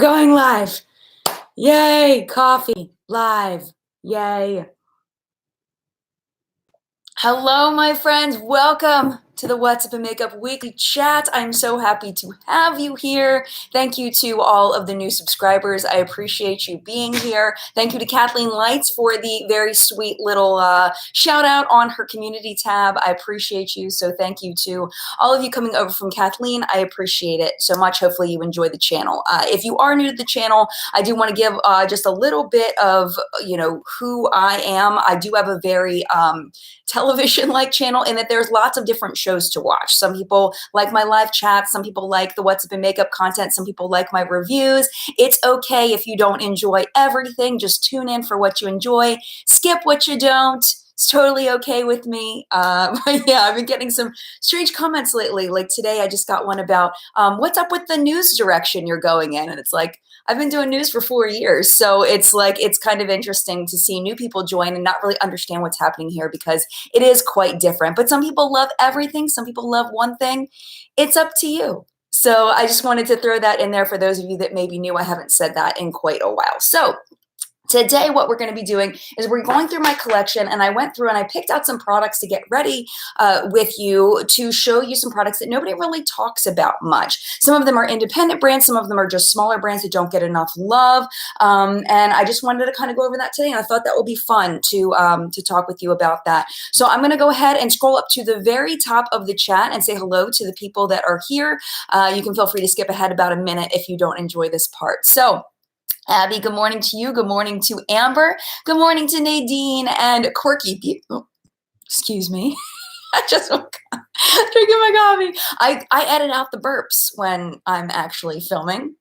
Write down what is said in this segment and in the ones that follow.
going live. Yay, coffee, live. Yay. Hello, my friends. Welcome to the What's Up in Makeup Weekly Chat. I'm so happy to have you here. Thank you to all of the new subscribers. I appreciate you being here. Thank you to Kathleen Lights for the very sweet little shout out on her community tab. I appreciate you. So thank you to all of you coming over from Kathleen. I appreciate it so much. Hopefully you enjoy the channel. If you are new to the channel, I do want to give just a little bit of, who I am. I do have a very television-like channel in that there's lots of different shows to watch. Some people like my live chats. Some people like the What's Up in Makeup content. Some people like my reviews. It's okay if you don't enjoy everything. Just tune in for what you enjoy. Skip what you don't. It's totally okay with me. But yeah, I've been getting some strange comments lately. Like today, I just got one about what's up with the news direction you're going in. And it's like, I've been doing news for 4 years. So it's like, it's kind of interesting to see new people join and not really understand what's happening here because it is quite different. But some people love everything. Some people love one thing. It's up to you. So I just wanted to throw that in there for those of you that maybe knew I haven't said that in quite a while. So today, what we're going to be doing is we're going through my collection, and I went through and I picked out some products to get ready with you to show you some products that nobody really talks about much. Some of them are independent brands. Some of them are just smaller brands that don't get enough love. And I just wanted to kind of go over that today, and I thought that would be fun to talk with you about that. So I'm going to go ahead and scroll up to the very top of the chat and say hello to the people that are here. You can feel free to skip ahead about a minute if you don't enjoy this part. So Abby, good morning to you. Good morning to Amber. Good morning to Nadine and Quirky. Oh, excuse me. I just woke up drinking my coffee. I edit out the burps when I'm actually filming,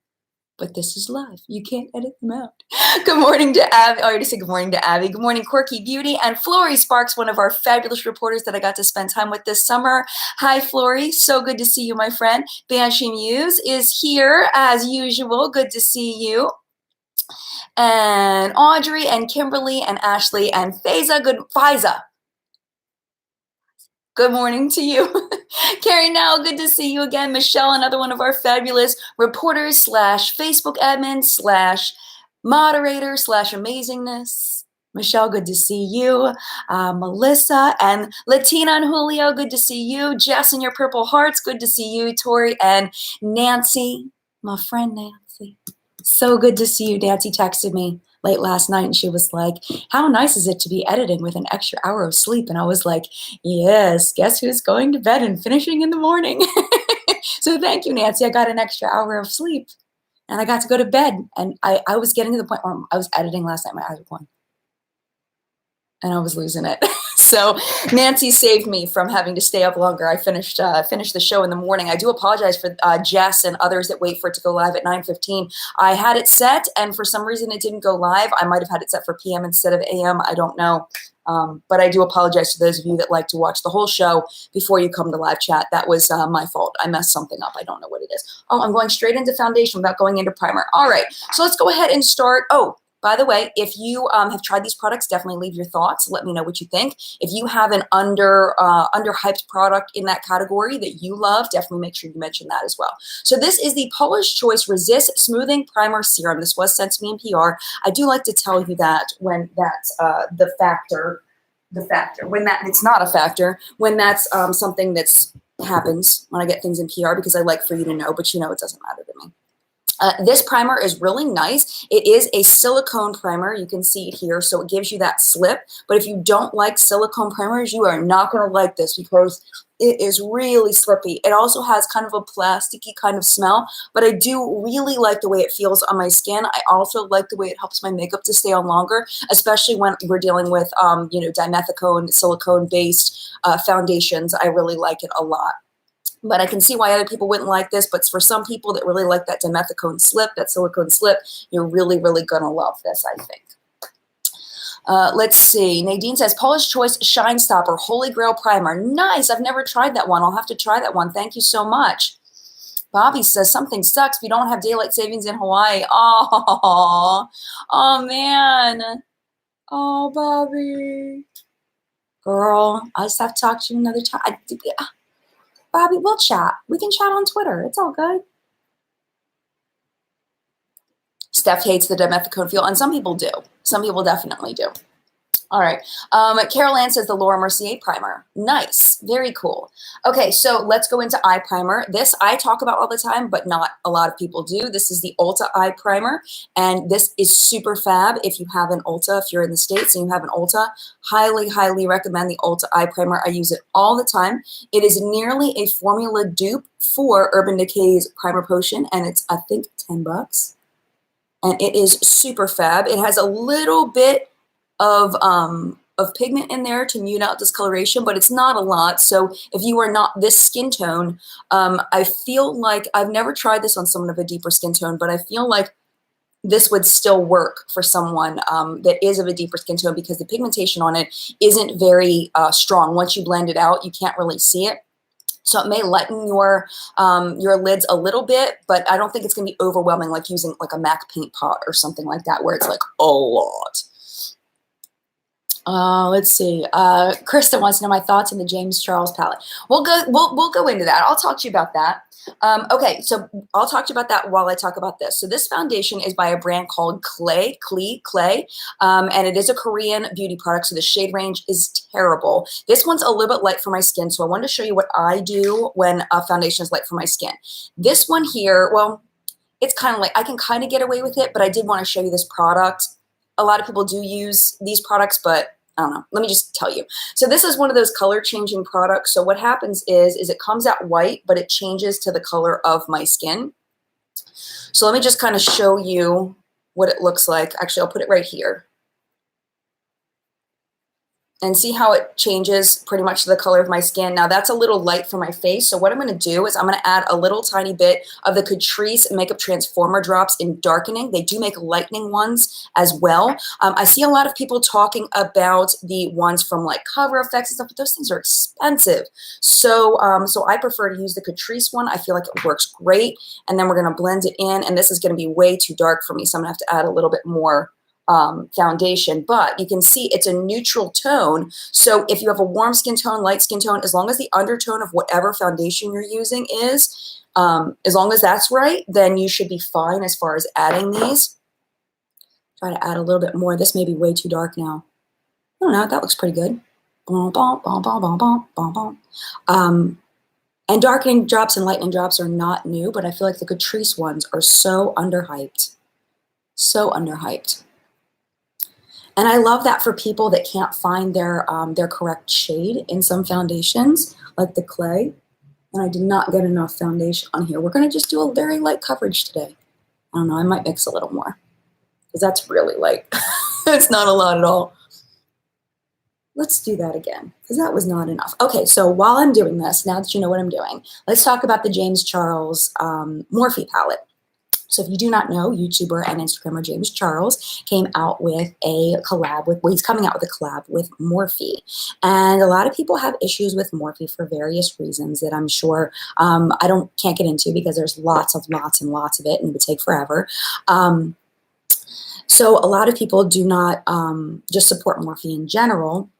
but this is live. You can't edit them out. Good morning to Abby. I already said good morning to Abby. Good morning, Quirky Beauty. And Flory Sparks, one of our fabulous reporters that I got to spend time with this summer. Hi, Flory. So good to see you, my friend. Banshee Muse is here as usual. Good to see you. And Audrey and Kimberly and Ashley and Faiza. Good morning to you. Carrie Now, good to see you again. Michelle, another one of our fabulous reporters / Facebook admin / moderator / amazingness. Michelle, good to see you. Melissa and Latina and Julio, good to see you. Jess and your purple hearts, good to see you. Tori and Nancy, my friend Nancy. So good to see you. Nancy texted me late last night and she was like, how nice is it to be editing with an extra hour of sleep? And I was like, yes, guess who's going to bed and finishing in the morning? So thank you, Nancy. I got an extra hour of sleep and I got to go to bed. And I was getting to the point where I was editing last night. My eyes were going. And I was losing it. So Nancy saved me from having to stay up longer. I finished the show in the morning. I do apologize for Jess and others that wait for it to go live at 9:15. I had it set, and for some reason it didn't go live. I might have had it set for PM instead of AM. I don't know. But I do apologize to those of you that like to watch the whole show before you come to live chat. That was my fault. I messed something up. I don't know what it is. Oh, I'm going straight into foundation without going into primer. All right. So let's go ahead and start. Oh, by the way, if you have tried these products, definitely leave your thoughts. Let me know what you think. If you have an underhyped product in that category that you love, definitely make sure you mention that as well. So this is the Paula's Choice Resist Smoothing Primer Serum. This was sent to me in PR. I do like to tell you that when that's the factor, when that it's not a factor, when that's something that's happens when I get things in PR, because I like for you to know, but you know it doesn't matter to me. This primer is really nice. It is a silicone primer. You can see it here, so it gives you that slip. But if you don't like silicone primers, you are not going to like this because it is really slippy. It also has kind of a plasticky kind of smell, but I do really like the way it feels on my skin. I also like the way it helps my makeup to stay on longer, especially when we're dealing with, dimethicone, silicone-based foundations. I really like it a lot. But I can see why other people wouldn't like this. But for some people that really like that dimethicone slip, that silicone slip, you're really, really going to love this, I think. Let's see. Nadine says, Paula's Choice Shine Stopper Holy Grail Primer. Nice. I've never tried that one. I'll have to try that one. Thank you so much. Bobby says, something sucks if you don't have daylight savings in Hawaii. Oh man. Oh, Bobby. Girl, I just have to talk to you another time. Bobby, we'll chat. We can chat on Twitter. It's all good. Steph hates the dimethicone feel, and some people do. Some people definitely do. All right. Carol Ann says the Laura Mercier primer. Nice. Very cool. Okay, so let's go into eye primer. This I talk about all the time, but not a lot of people do. This is the Ulta eye primer, and this is super fab. If you have an Ulta, if you're in the States and you have an Ulta, highly, highly recommend the Ulta eye primer. I use it all the time. It is nearly a formula dupe for Urban Decay's Primer Potion, and it's, I think, $10. And it is super fab. It has a little bit of pigment in there to mute out discoloration, but it's not a lot. So if you are not this skin tone, I feel like, I've never tried this on someone of a deeper skin tone, but I feel like this would still work for someone that is of a deeper skin tone, because the pigmentation on it isn't very strong. Once you blend it out, you can't really see it. So it may lighten your lids a little bit, but I don't think it's going to be overwhelming like using like a MAC paint pot or something like that, where it's like a lot. Let's see. Krista wants to know my thoughts on the James Charles palette. We'll go into that. I'll talk to you about that. Okay, so I'll talk to you about that while I talk about this. So this foundation is by a brand called Clay, and it is a Korean beauty product, so the shade range is terrible. This one's a little bit light for my skin, so I wanted to show you what I do when a foundation is light for my skin. This one here, well, it's kind of like, I can kind of get away with it, but I did want to show you this product. A lot of people do use these products, but I don't know. Let me just tell you. So this is one of those color changing products. So what happens is it comes out white, but it changes to the color of my skin. So let me just kind of show you what it looks like. Actually, I'll put it right here. And see how it changes pretty much to the color of my skin. Now that's a little light for my face. So what I'm going to do is I'm going to add a little tiny bit of the Catrice Makeup Transformer drops in darkening. They do make lightening ones as well. I see a lot of people talking about the ones from like Cover FX and stuff, but those things are expensive. So, so I prefer to use the Catrice one. I feel like it works great. And then we're going to blend it in. And this is going to be way too dark for me. So I'm going to have to add a little bit more foundation, but you can see it's a neutral tone. So if you have a warm skin tone, light skin tone, as long as the undertone of whatever foundation you're using is, as long as that's right, then you should be fine as far as adding these. Try to add a little bit more. This may be way too dark now. I don't know. That looks pretty good. And darkening drops and lightening drops are not new, but I feel like the Catrice ones are so underhyped. So underhyped. And I love that for people that can't find their correct shade in some foundations, like the Clay. And I did not get enough foundation on here. We're going to just do a very light coverage today. I don't know. I might mix a little more because that's really light. It's not a lot at all. Let's do that again because that was not enough. Okay, so while I'm doing this, now that you know what I'm doing, let's talk about the James Charles Morphe palette. So if you do not know, YouTuber and Instagrammer James Charles came out with a collab with, well, he's coming out with a collab with Morphe. And a lot of people have issues with Morphe for various reasons that I'm sure can't get into because there's lots and lots of it and it would take forever. So a lot of people do not just support Morphe in general.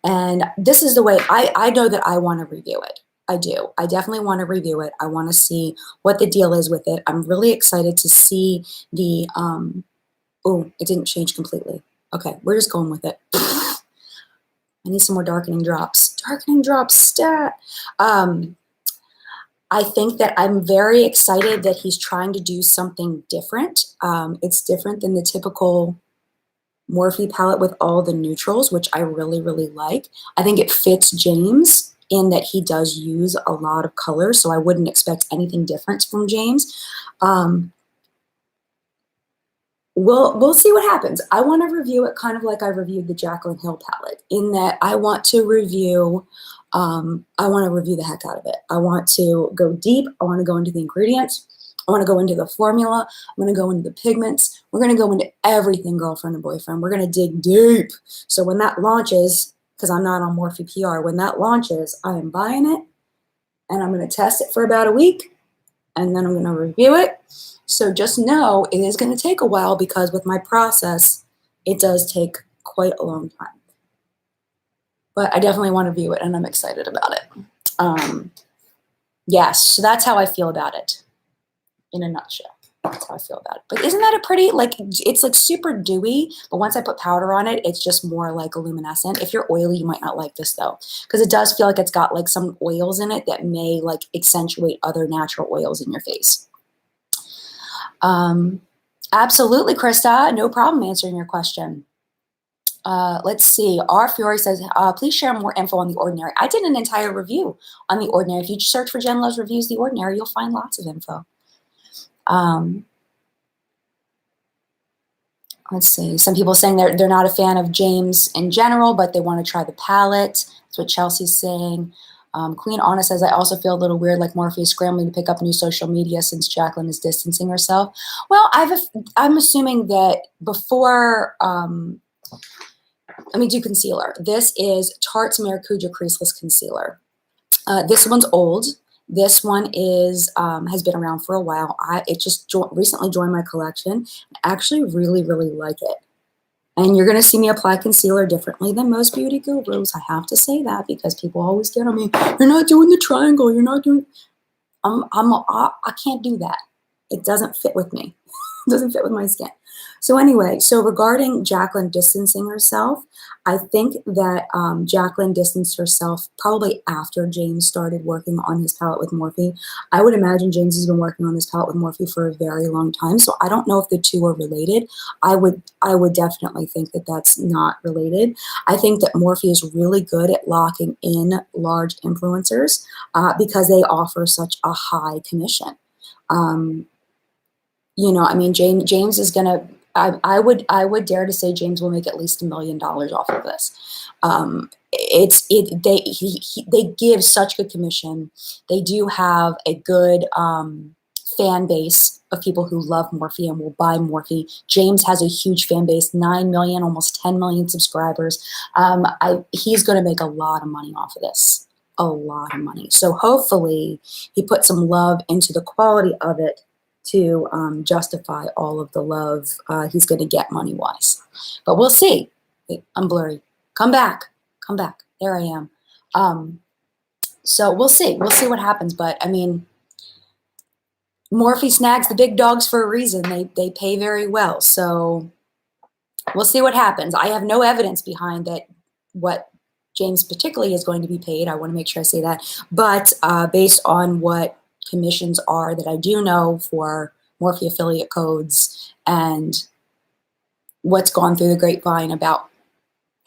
And this is the way I know that I want to review it. I do. I definitely want to review it. I want to see what the deal is with it. I'm really excited to see the, oh, it didn't change completely. Okay, we're just going with it. I need some more darkening drops. Darkening drops, stat. I think that I'm very excited that he's trying to do something different. It's different than the typical Morphe palette with all the neutrals, which I really, really like. I think it fits James in that he does use a lot of colors, so I wouldn't expect anything different from James. We'll see what happens. I want to review it kind of like I reviewed the Jaclyn Hill palette, in that I want to review the heck out of it. I want to go deep. I want to go into the ingredients. I want to go into the formula. I'm going to go into the pigments. We're going to go into everything, girlfriend and boyfriend. We're going to dig deep. So when that launches, because I'm not on Morphe PR, when that launches, I am buying it, and I'm going to test it for about a week, and then I'm going to review it. So just know it is going to take a while because with my process, it does take quite a long time. But I definitely want to view it, and I'm excited about it. Yes, so that's how I feel about it in a nutshell. That's how I feel about it. But isn't that a pretty, like, it's like super dewy, but once I put powder on it, it's just more like luminescent. If you're oily, you might not like this though, because it does feel like it's got like some oils in it that may like accentuate other natural oils in your face. Absolutely, Krista. No problem answering your question. Let's see. R. Fiore says, please share more info on The Ordinary. I did an entire review on The Ordinary. If you search for Jen Loves Reviews The Ordinary, you'll find lots of info. Let's see. Some people saying they're not a fan of James in general, but they want to try the palette. That's what Chelsea's saying. Queen Anna says, I also feel a little weird, like Morphe is scrambling to pick up new social media since Jacqueline is distancing herself. Well, I'm assuming that before, let me do concealer. This is Tarte's Maracuja Creaseless Concealer. This one's old. This one is has been around for a while. It just recently joined my collection. I actually really, really like it. And you're going to see me apply concealer differently than most beauty gurus. I have to say that because people always get on me. You're not doing the triangle. You're not doing. I can't do that. It doesn't fit with me. It doesn't fit with my skin. So anyway, so regarding Jacqueline distancing herself, I think that Jacqueline distanced herself probably after James started working on his palette with Morphe. I would imagine James has been working on this palette with Morphe for a very long time, so I don't know if the two are related. I would definitely think that that's not related. I think that Morphe is really good at locking in large influencers because they offer such a high commission. You know, I mean, James is going to, I would dare to say James will make at least $1 million off of this. They give such good commission. They do have a good fan base of people who love Morphe and will buy Morphe. James has a huge fan base, 9 million, almost 10 million subscribers. He's going to make a lot of money off of this, a lot of money. So hopefully he put some love into the quality of it to justify all of the love he's going to get money-wise. But we'll see. Wait, I'm blurry. Come back. Come back. There I am. So we'll see. We'll see what happens. But, I mean, Morphe snags the big dogs for a reason. They pay very well. So we'll see what happens. I have no evidence behind that what James particularly is going to be paid. I want to make sure I say that. But based on what commissions are that I do know for Morphe affiliate codes and what's gone through the grapevine about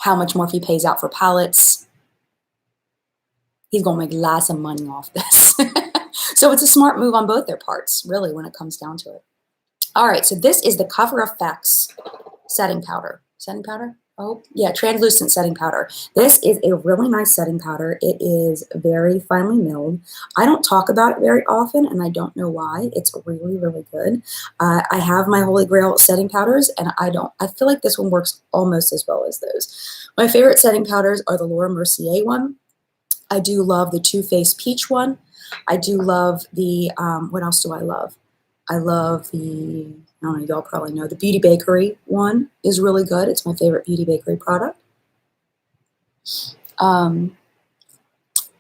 how much Morphe pays out for palettes, he's going to make lots of money off this. So it's a smart move on both their parts, really, when it comes down to it. All right, so this is the Cover FX setting powder. Setting powder? Oh, yeah, translucent setting powder. This is a really nice setting powder. It is very finely milled. I don't talk about it very often, and I don't know why. It's really, really good. I have my Holy Grail setting powders, and I feel like this one works almost as well as those. My favorite setting powders are the Laura Mercier one. I do love the Too Faced Peach one. I do love the, what else do I love? I love the, I don't know, y'all probably know, the Beauty Bakery one is really good. It's my favorite Beauty Bakery product.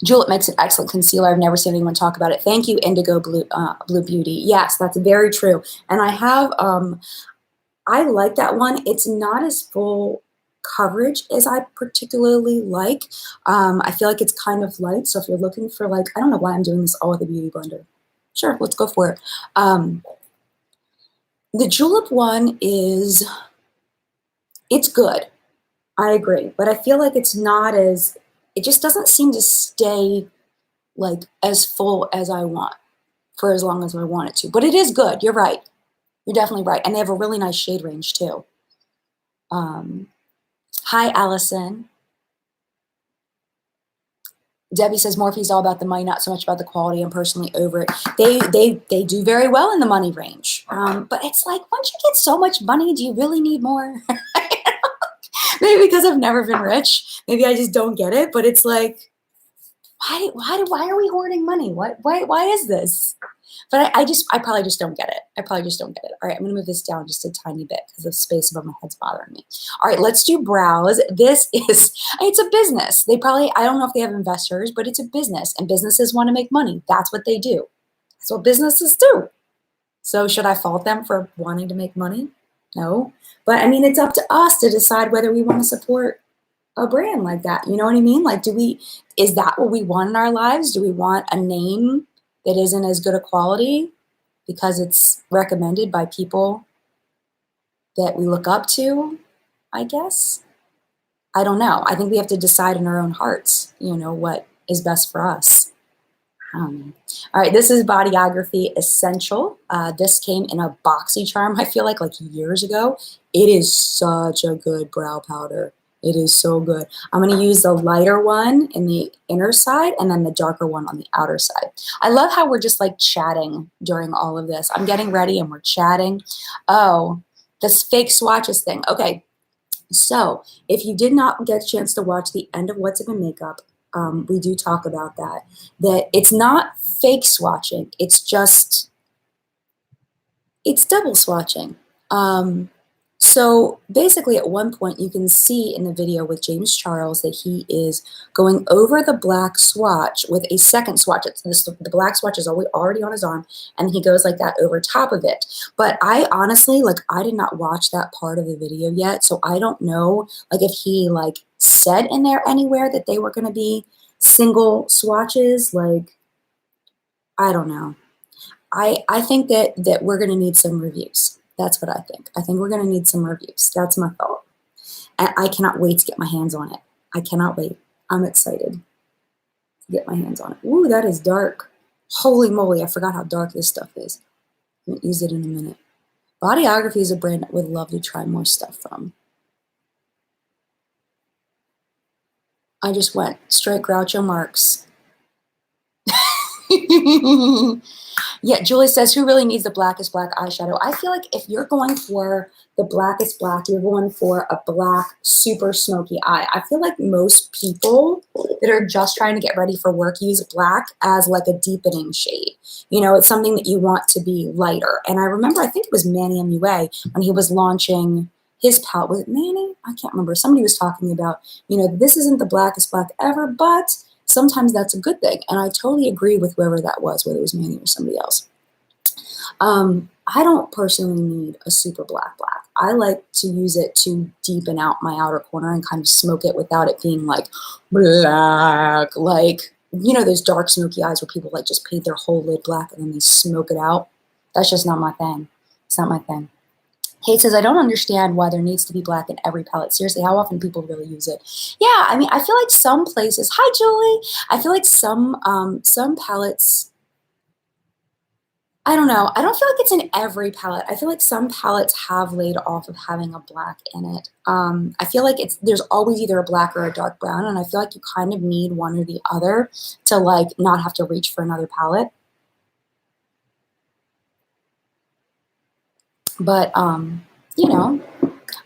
Julep makes an excellent concealer. I've never seen anyone talk about it. Thank you, Indigo Blue Beauty. Yes, that's very true. And I have, I like that one. It's not as full coverage as I particularly like. I feel like it's kind of light. So if you're looking for like, I don't know why I'm doing this all with a beauty blender. Sure, let's go for it. The Julep one is, it's good. I agree. But I feel like it's not as, it just doesn't seem to stay like as full as I want for as long as I want it to. But it is good. You're right. You're definitely right. And they have a really nice shade range too. Hi, Allison. Debbie says Morphe's all about the money, not so much about the quality. I'm personally over it. They do very well in the money range. But it's like, once you get so much money, do you really need more? Maybe because I've never been rich. Maybe I just don't get it. But it's like, why are we hoarding money? Why is this? But I probably just don't get it. I probably just don't get it. All right, I'm going to move this down just a tiny bit because the space above my head's bothering me. All right, let's do brows. This is, it's a business. They probably, I don't know if they have investors, but it's a business. And businesses want to make money. That's what they do. That's what businesses do. So should I fault them for wanting to make money? No. But I mean, it's up to us to decide whether we want to support a brand like that. You know what I mean? Like, is that what we want in our lives? Do we want a name that isn't as good a quality because it's recommended by people that we look up to, I guess? I don't know. I think we have to decide in our own hearts, you know, what is best for us. All right, this is Bodyography Essential. This came in a BoxyCharm, I feel like years ago. It is such a good brow powder. It is so good. I'm going to use the lighter one in the inner side and then the darker one on the outer side. I love how we're just like chatting during all of this. I'm getting ready and we're chatting. Oh, this fake swatches thing. Okay, so if you did not get a chance to watch the end of What's Up in Makeup, we do talk about that it's not fake swatching. It's double swatching. So basically at one point you can see in the video with James Charles that he is going over the black swatch with a second swatch. The black swatch is already on his arm and he goes like that over top of it. But I honestly, I did not watch that part of the video yet, so I don't know if he said in there anywhere that they were going to be single swatches. I don't know. I think that we're going to need some reviews. That's what I think. I think we're going to need some reviews. That's my thought. And I cannot wait to get my hands on it. I cannot wait. I'm excited to get my hands on it. Ooh, that is dark. Holy moly, I forgot how dark this stuff is. I'm going to use it in a minute. Bodyography is a brand that would love to try more stuff from. I just went straight Groucho Marx. Yeah, Julie says, who really needs the blackest black eyeshadow? I feel like if you're going for the blackest black, you're going for a black, super smoky eye. I feel like most people that are just trying to get ready for work use black as a deepening shade. You know, it's something that you want to be lighter. And I remember, I think it was Manny MUA when he was launching his palette. Was it Manny? I can't remember. Somebody was talking about, you know, this isn't the blackest black ever, but sometimes that's a good thing. And I totally agree with whoever that was, whether it was Manny or somebody else. I don't personally need a super black. I like to use it to deepen out my outer corner and kind of smoke it without it being black. You know, those dark smoky eyes where people just paint their whole lid black and then they smoke it out. That's just not my thing. It's not my thing. Kate says, I don't understand why there needs to be black in every palette. Seriously, how often people really use it? Yeah, I mean, I feel like some places, hi Julie, I feel like some palettes, I don't know. I don't feel like it's in every palette. I feel like some palettes have laid off of having a black in it. I feel like there's always either a black or a dark brown, and I feel like you kind of need one or the other to not have to reach for another palette. But, you know.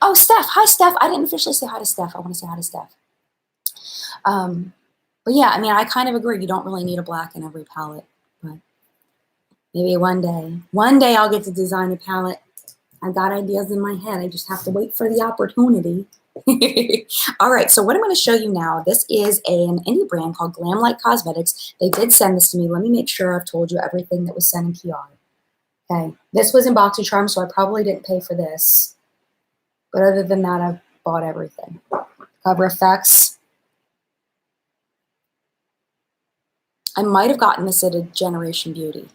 Oh, Steph. Hi, Steph. I didn't officially say hi to Steph. I want to say hi to Steph. But yeah, I mean, I kind of agree. You don't really need a black in every palette. But maybe one day I'll get to design a palette. I've got ideas in my head. I just have to wait for the opportunity. All right, so what I'm going to show you now, this is an indie brand called GlamLike Cosmetics. They did send this to me. Let me make sure I've told you everything that was sent in PR. Okay, this was in BoxyCharm, so I probably didn't pay for this. But other than that, I've bought everything. Cover Effects. I might have gotten this at a Generation Beauty.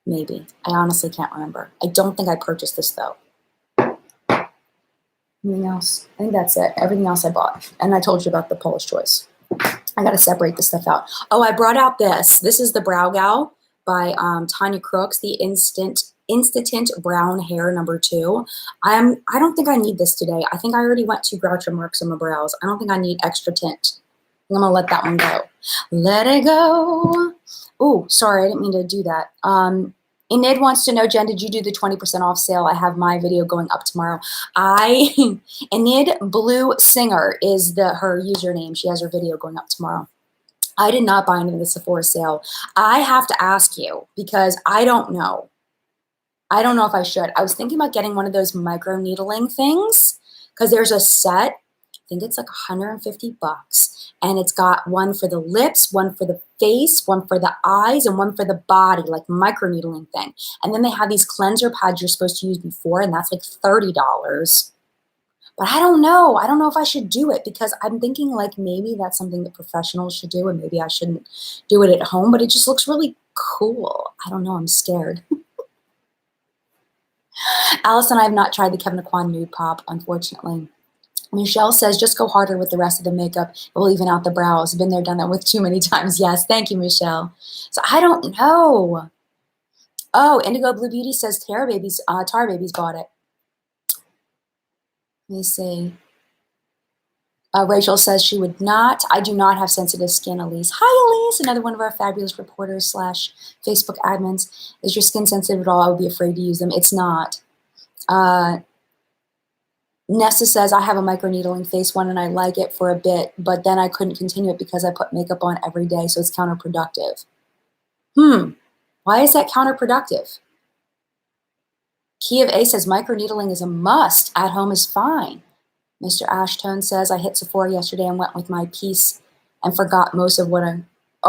Maybe. I honestly can't remember. I don't think I purchased this, though. Anything else? I think that's it. Everything else I bought. And I told you about the Polish Choice. I got to separate this stuff out. Oh, I brought out this. This is the Brow Gal by Tanya Crooks, the Instant Brown Hair #2. I don't think I need this today. I think I already went to Groucho Marx on my brows. I don't think I need extra tint. I'm going to let that one go. Let it go. Oh, sorry, I didn't mean to do that. Enid wants to know, Jen, did you do the 20% off sale? I have my video going up tomorrow. Enid Blue Singer is her username. She has her video going up tomorrow. I did not buy any of the Sephora sale. I have to ask you because I don't know. I don't know if I should. I was thinking about getting one of those micro needling things because there's a set think it's like $150. And it's got one for the lips, one for the face, one for the eyes, and one for the body, like microneedling thing. And then they have these cleanser pads you're supposed to use before, and that's like $30. But I don't know. I don't know if I should do it because I'm thinking like maybe that's something that professionals should do and maybe I shouldn't do it at home, but it just looks really cool. I don't know. I'm scared. Allison, I have not tried the Kevyn Aucoin Nude Pop, unfortunately. Michelle says, just go harder with the rest of the makeup. It will even out the brows. Been there, done that with too many times. Yes, thank you, Michelle. So I don't know. Oh, Indigo Blue Beauty says Tar Babies bought it. Let me see. Rachel says she would not. I do not have sensitive skin, Elise. Hi, Elise, another one of our fabulous reporters / Facebook admins. Is your skin sensitive at all? I would be afraid to use them. It's not. Nessa says, I have a microneedling face one and I like it for a bit, but then I couldn't continue it because I put makeup on every day, so it's counterproductive. Why is that counterproductive? Key of A says, microneedling is a must. At home is fine. Mr. Ashtone says, I hit Sephora yesterday and went with my piece and forgot most of what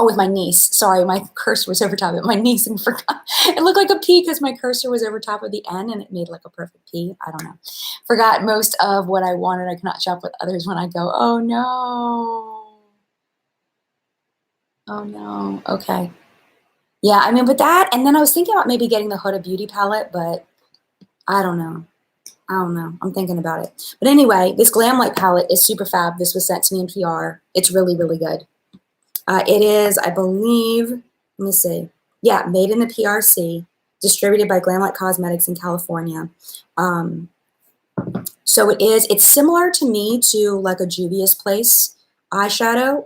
with my niece. Sorry, my cursor was over top of it. My niece and forgot. It looked like a P because my cursor was over top of the N and it made like a perfect P. I don't know. Forgot most of what I wanted. I cannot shop with others when I go, oh no. Oh no. Okay. Yeah, I mean, with that, and then I was thinking about maybe getting the Huda Beauty palette, but I don't know. I'm thinking about it. But anyway, this GlamLike palette is super fab. This was sent to me in PR. It's really, really good. It is, I believe, let me see. Yeah, made in the PRC, distributed by GlamLike Cosmetics in California. So it's similar to me to like a Juvia's Place eyeshadow.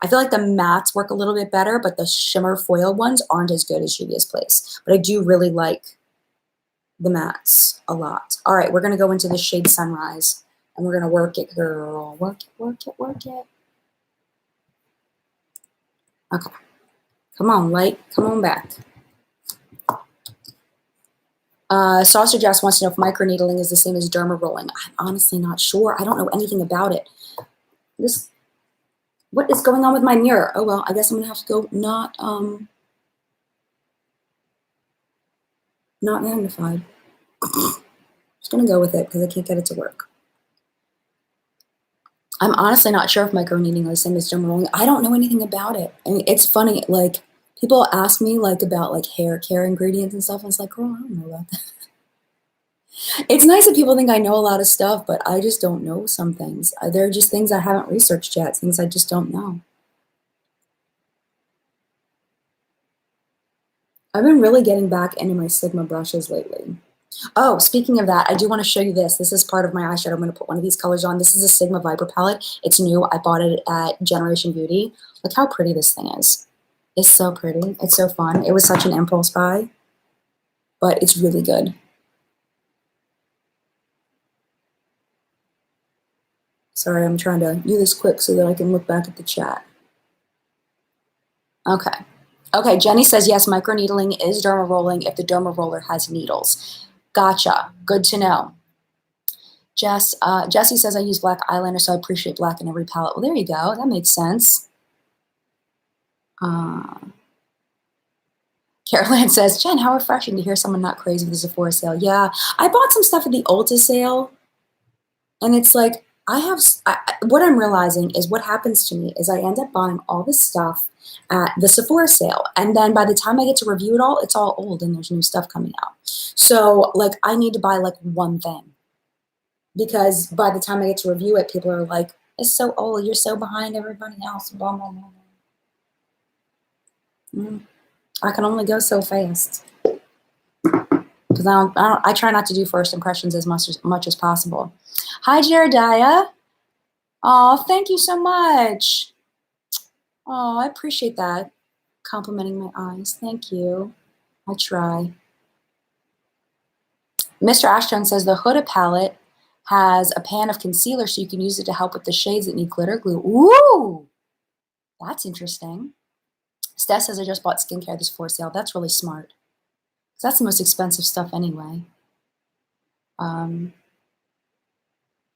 I feel like the mattes work a little bit better, but the shimmer foil ones aren't as good as Juvia's Place. But I do really like the mattes a lot. All right, we're going to go into the shade Sunrise, and we're going to work it, girl. Work it, work it, work it. Okay. Come on, light. Come on back. Saucer Jess wants to know if microneedling is the same as derma rolling. I'm honestly not sure. I don't know anything about it. What is going on with my mirror? Oh, well, I guess I'm going to have to go not magnified. Just going to go with it because I can't get it to work. I'm honestly not sure if microneedling is the same as derma rolling. I don't know anything about it. I mean, it's funny, like, people ask me, like, about, like, hair care ingredients and stuff, and it's like, oh, I don't know about that. It's nice that people think I know a lot of stuff, but I just don't know some things. There are just things I haven't researched yet, things I just don't know. I've been really getting back into my Sigma brushes lately. Oh, speaking of that, I do want to show you this. This is part of my eyeshadow. I'm going to put one of these colors on. This is a Sigma Viper palette. It's new. I bought it at Generation Beauty. Look how pretty this thing is. It's so pretty. It's so fun. It was such an impulse buy, but it's really good. Sorry, I'm trying to do this quick so that I can look back at the chat. Okay. Okay, Jenny says, yes, microneedling is derma rolling if the derma roller has needles. Gotcha. Good to know. Jessie says, I use black eyeliner, so I appreciate black in every palette. Well, there you go. That makes sense. Carolyn says, Jen, how refreshing to hear someone not crazy with the Sephora sale. Yeah, I bought some stuff at the Ulta sale, and it's like, what I'm realizing is what happens to me is I end up buying all this stuff at the Sephora sale, and then by the time I get to review it all, it's all old and there's new stuff coming out. So like I need to buy like one thing because by the time I get to review it, people are like, it's so old, you're so behind everybody else, blah, blah, blah. I can only go so fast because I try not to do first impressions as much as possible. Hi, Jerediah. Oh, thank you so much. Oh, I appreciate that. Complimenting my eyes. Thank you. I try. Mr. Ashton says the Huda palette has a pan of concealer so you can use it to help with the shades that need glitter glue. Ooh, that's interesting. Steph says I just bought skincare this for sale. That's really smart. That's the most expensive stuff anyway.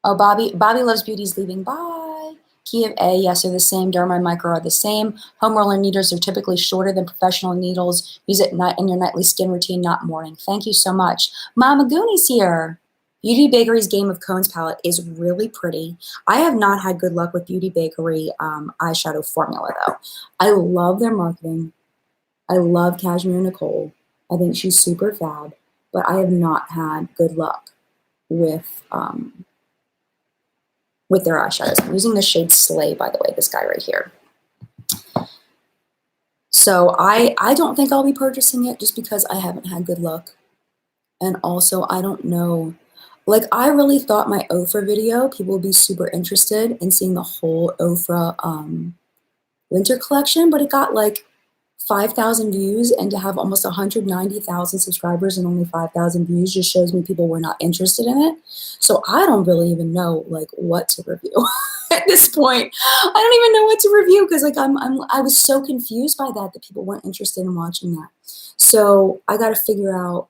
Oh, Bobby Loves Beauty's leaving. Bye. Key of A, yes, they're the same. Derma and Micro are the same. Home roller needles are typically shorter than professional needles. Use it in your nightly skin routine, not morning. Thank you so much. Mama Gooney's here. Beauty Bakery's Game of Cones palette is really pretty. I have not had good luck with Beauty Bakery eyeshadow formula, though. I love their marketing. I love Cashmere Nicole. I think she's super fab, but I have not had good luck with their eyeshadows. I'm using the shade Slay, by the way, this guy right here. So I don't think I'll be purchasing it just because I haven't had good luck. And also, I don't know. Like, I really thought my Ofra video, people would be super interested in seeing the whole Ofra winter collection, but it got like 5,000 views, and to have almost 190,000 subscribers and only 5,000 views just shows me people were not interested in it. So I don't really even know like what to review at this point. I don't even know what to review because like I was so confused by that people weren't interested in watching that. So I got to figure out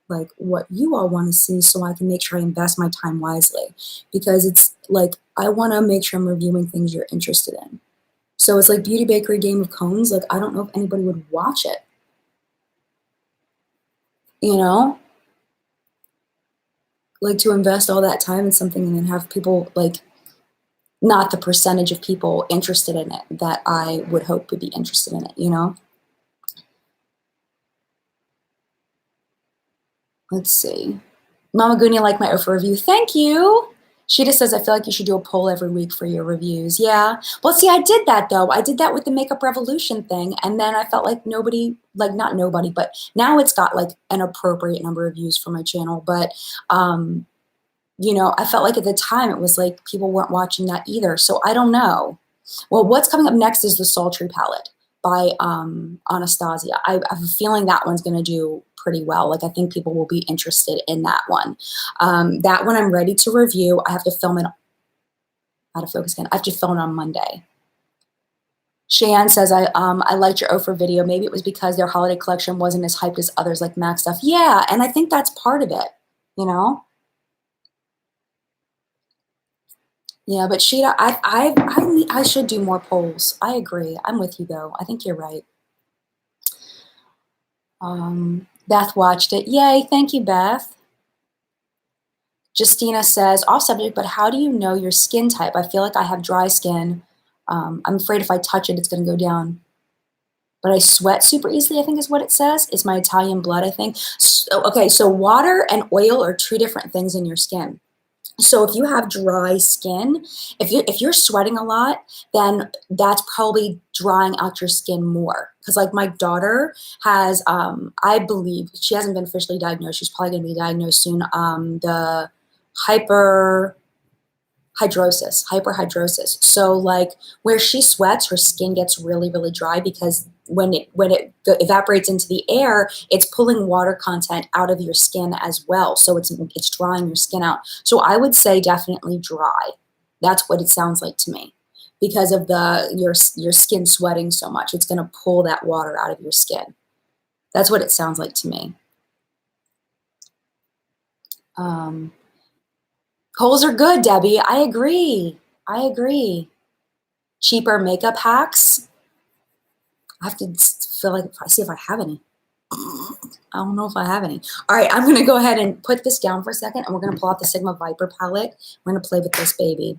like what you all want to see so I can make sure I invest my time wisely, because it's like I want to make sure I'm reviewing things you're interested in. So it's like Beauty Bakery Game of Cones. Like, I don't know if anybody would watch it. You know? Like, to invest all that time in something and then have people, like, not the percentage of people interested in it that I would hope would be interested in it, you know? Let's see. Mama Goonie liked my Ofra review. Thank you. She just says, I feel like you should do a poll every week for your reviews. Yeah. Well, see, I did that, though. I did that with the Makeup Revolution thing. And then I felt like nobody, like not nobody, but now it's got like an appropriate number of views for my channel. But, you know, I felt like at the time it was like people weren't watching that either. So I don't know. Well, what's coming up next is the Sultry palette by Anastasia. I have a feeling that one's going to do pretty well. Like, I think people will be interested in that one. That one I'm ready to review. I have to film it. Out of focus again. I have to film it on Monday. Cheyenne says, I liked your Ofra video. Maybe it was because their holiday collection wasn't as hyped as others like MAC stuff. Yeah, and I think that's part of it, you know? Yeah, but Sheeta, I should do more polls. I agree. I'm with you, though. I think you're right. Beth watched it. Yay, thank you, Beth. Justina says, off subject, but how do you know your skin type? I feel like I have dry skin. I'm afraid if I touch it, it's going to go down. But I sweat super easily, I think is what it says. It's my Italian blood, I think. So, okay, so water and oil are two different things in your skin. So if you have dry skin, if you're sweating a lot, then that's probably drying out your skin more. Because like my daughter has, I believe, she hasn't been officially diagnosed. She's probably going to be diagnosed soon. The hyperhidrosis. So like where she sweats, her skin gets really, really dry because when it evaporates into the air, it's pulling water content out of your skin as well. So it's drying your skin out. So I would say definitely dry. That's what it sounds like to me, because of your skin sweating so much. It's going to pull that water out of your skin. That's what it sounds like to me. Kohl's are good, Debbie. I agree. I agree. Cheaper makeup hacks. I have to see if I have any. I don't know if I have any. All right, I'm going to go ahead and put this down for a second, and we're going to pull out the Sigma Viper palette. We're going to play with this baby.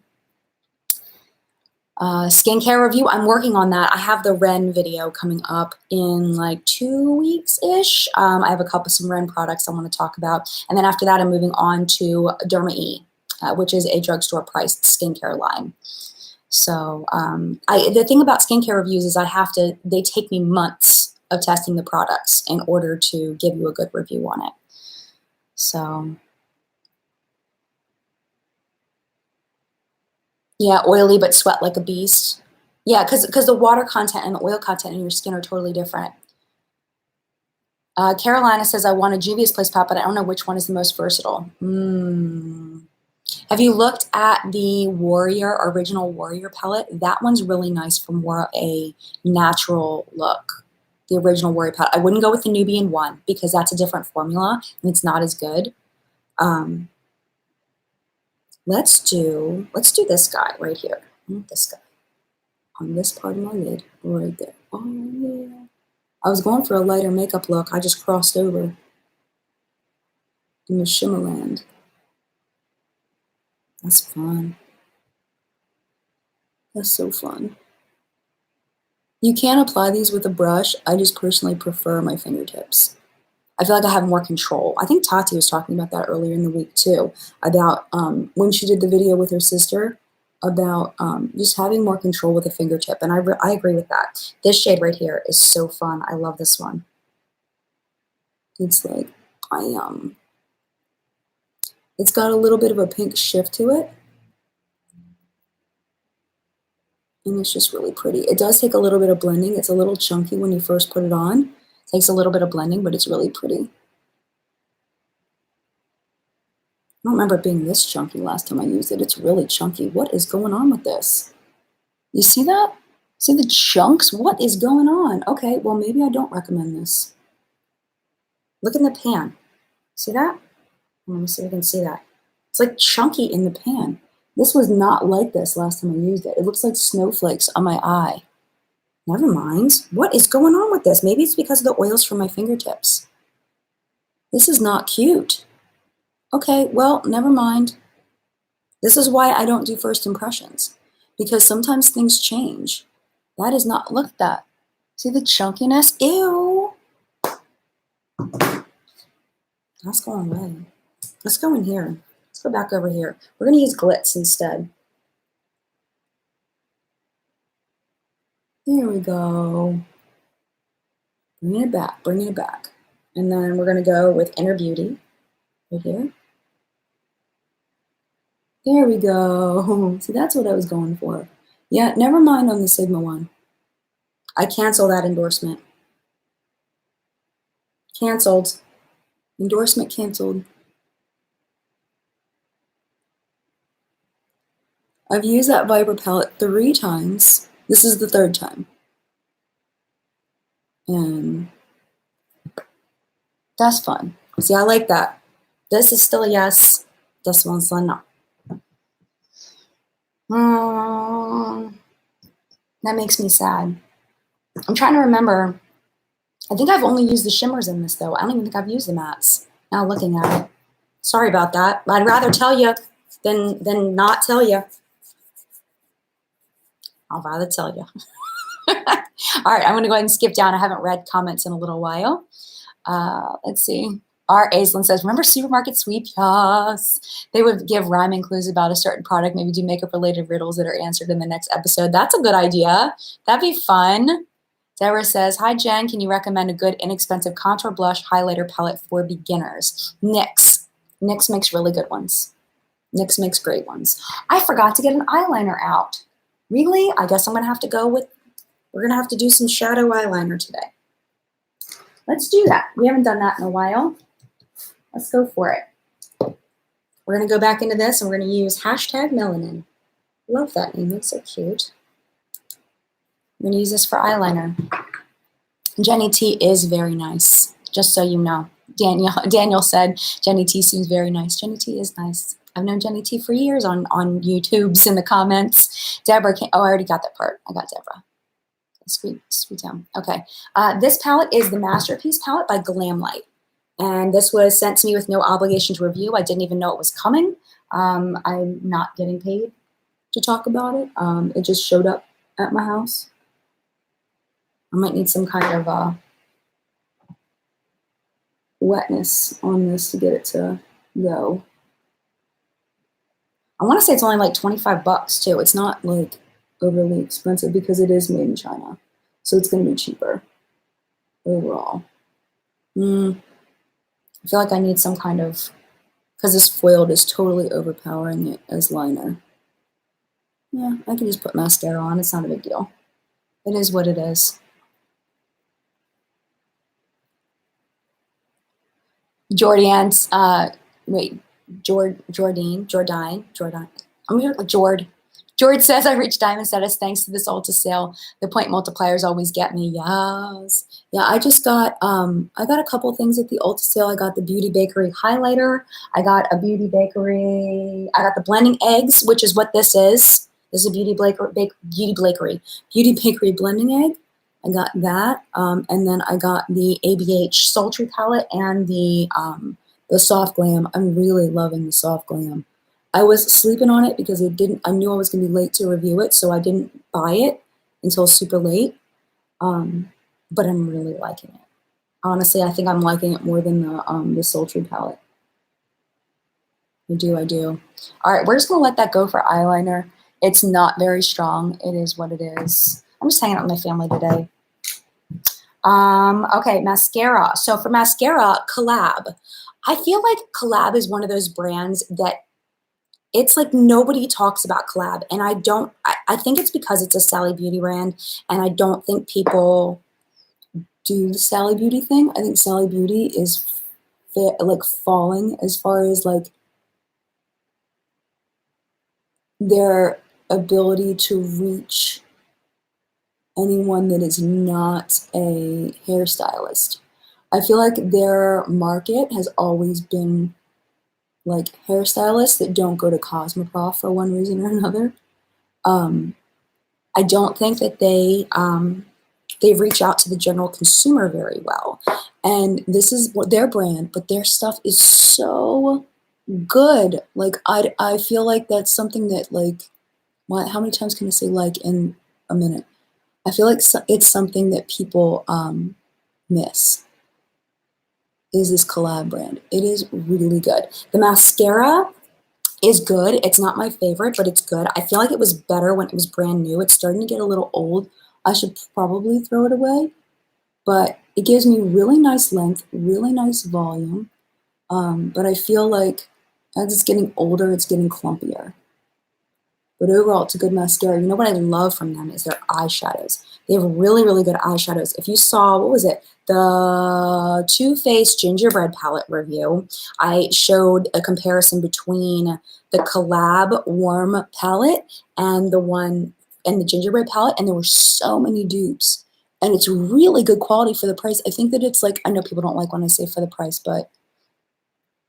Skincare review, I'm working on that. I have the Ren video coming up in like 2 weeks-ish. I have some Ren products I want to talk about. And then after that, I'm moving on to Derma E, which is a drugstore priced skincare line. So the thing about skincare reviews is they take me months of testing the products in order to give you a good review on it. So yeah, oily but sweat like a beast. Yeah, because the water content and the oil content in your skin are totally different. Carolina says, I want a Juvia's Place palette, but I don't know which one is the most versatile. Have you looked at the original Warrior palette? That one's really nice for more a natural look. The original Warrior palette. I wouldn't go with the Nubian one because that's a different formula and it's not as good. Let's do this guy right here. Not this guy. On this part of my lid, right there. Oh yeah. I was going for a lighter makeup look. I just crossed over in the Shimmerland. That's fun. That's so fun. You can apply these with a brush. I just personally prefer my fingertips. I feel like I have more control. I think Tati was talking about that earlier in the week too, about when she did the video with her sister about just having more control with a fingertip. And I agree with that. This shade right here is so fun. I love this one. It's like, it's got a little bit of a pink shift to it. And it's just really pretty. It does take a little bit of blending. It's a little chunky when you first put it on. It takes a little bit of blending, but it's really pretty. I don't remember it being this chunky last time I used it. It's really chunky. What is going on with this? You see that? See the chunks? What is going on? Okay, well, maybe I don't recommend this. Look in the pan. See that? Let me see if I can see that. It's like chunky in the pan. This was not like this last time I used it. It looks like snowflakes on my eye. Never mind. What is going on with this? Maybe it's because of the oils from my fingertips. This is not cute. Okay, well, never mind. This is why I don't do first impressions, because sometimes things change. That is not, look at that. See the chunkiness? Ew. That's going away. Let's go in here. Let's go back over here. We're going to use Glitz instead. There we go. Bringing it back, bringing it back. And then we're going to go with Inner Beauty right here. There we go. See, that's what I was going for. Yeah, never mind on the Sigma one. I cancel that endorsement. Canceled. Endorsement canceled. I've used that Vibra palette 3 times. This is the 3rd time. And that's fun. See, I like that. This is still a yes. This one's a no. That makes me sad. I'm trying to remember. I think I've only used the shimmers in this, though. I don't even think I've used the mattes. Now looking at it. Sorry about that. I'd rather tell you than not tell you. I'll rather tell you. All right, I'm going to go ahead and skip down. I haven't read comments in a little while. Let's see. R. Aislinn says, remember Supermarket Sweep? Yes. They would give rhyming clues about a certain product, maybe do makeup-related riddles that are answered in the next episode. That's a good idea. That'd be fun. Deborah says, hi, Jen. Can you recommend a good, inexpensive contour blush highlighter palette for beginners? NYX. NYX makes really good ones. NYX makes great ones. I forgot to get an eyeliner out. Really? I guess I'm going to have to go with, we're going to have to do some shadow eyeliner today. Let's do that. We haven't done that in a while. Let's go for it. We're going to go back into this and we're going to use #melanin. Love that name. It's so cute. I'm going to use this for eyeliner. Jenny T is very nice, just so you know. Daniel said Jenny T seems very nice. Jenny T is nice. I've known Jenny T for years on YouTube's in the comments. Deborah came, oh, I already got that part. I got Deborah. Sweet down. Okay. This palette is the Masterpiece palette by GlamLike. And this was sent to me with no obligation to review. I didn't even know it was coming. I'm not getting paid to talk about it. It just showed up at my house. I might need some kind of wetness on this to get it to go. I want to say it's only like 25 bucks too. It's not like overly expensive because it is made in China. So it's going to be cheaper overall. I feel like I need some kind of, because this foiled is totally overpowering it as liner. Yeah, I can just put mascara on. It's not a big deal. It is what it is. Jordan's, wait, Jordine. I'm here with Jord. George says, I reached diamond status thanks to this Ulta sale. The point multipliers always get me. Yes. Yeah, I just got, I got a couple things at the Ulta sale. I got the Beauty Bakery highlighter. I got a Beauty Bakery, I got the blending eggs, which is what this is. This is a Beauty Bakery blending egg. I got that. And then I got the ABH Sultry palette and the Soft Glam. I'm really loving the Soft Glam. I was sleeping on it because I knew I was going to be late to review it, so I didn't buy it until super late. But I'm really liking it. Honestly, I think I'm liking it more than the Sultry palette. I do. All right, we're just going to let that go for eyeliner. It's not very strong. It is what it is. I'm just hanging out with my family today. Okay, mascara. So for mascara, Collab. I feel like Collab is one of those brands that it's like nobody talks about Collab, and I think it's because it's a Sally Beauty brand, and I don't think people do the Sally Beauty thing. I think Sally Beauty is like falling as far as like their ability to reach anyone that is not a hairstylist. I feel like their market has always been like hairstylists that don't go to Cosmoprof for one reason or another. I don't think that they reach out to the general consumer very well. And this is their brand, but their stuff is so good. Like I feel like that's something that like, how many times can I say like in a minute? I feel like it's something that people miss. Is this Collab brand. It is really good. The mascara is good. It's not my favorite, but it's good. I feel like it was better when it was brand new. It's starting to get a little old. I should probably throw it away, but it gives me really nice length, really nice volume. But I feel like as it's getting older, it's getting clumpier. But overall, it's a good mascara. You know what I love from them is their eyeshadows. They have really, really good eyeshadows. If you saw, what was it? The Too Faced Gingerbread Palette review, I showed a comparison between the Collab Warm Palette and the Gingerbread Palette, and there were so many dupes. And it's really good quality for the price. I think that it's like, I know people don't like when I say for the price, but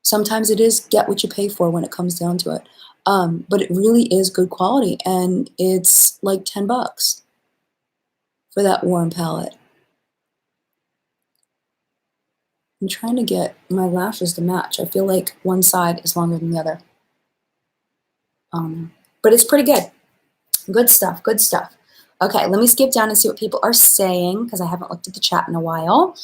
sometimes it is get what you pay for when it comes down to it. But it really is good quality, and it's like $10 for that warm palette. I'm trying to get my lashes to match. I feel like one side is longer than the other. But it's pretty good. Good stuff, good stuff. Okay, let me skip down and see what people are saying because I haven't looked at the chat in a while.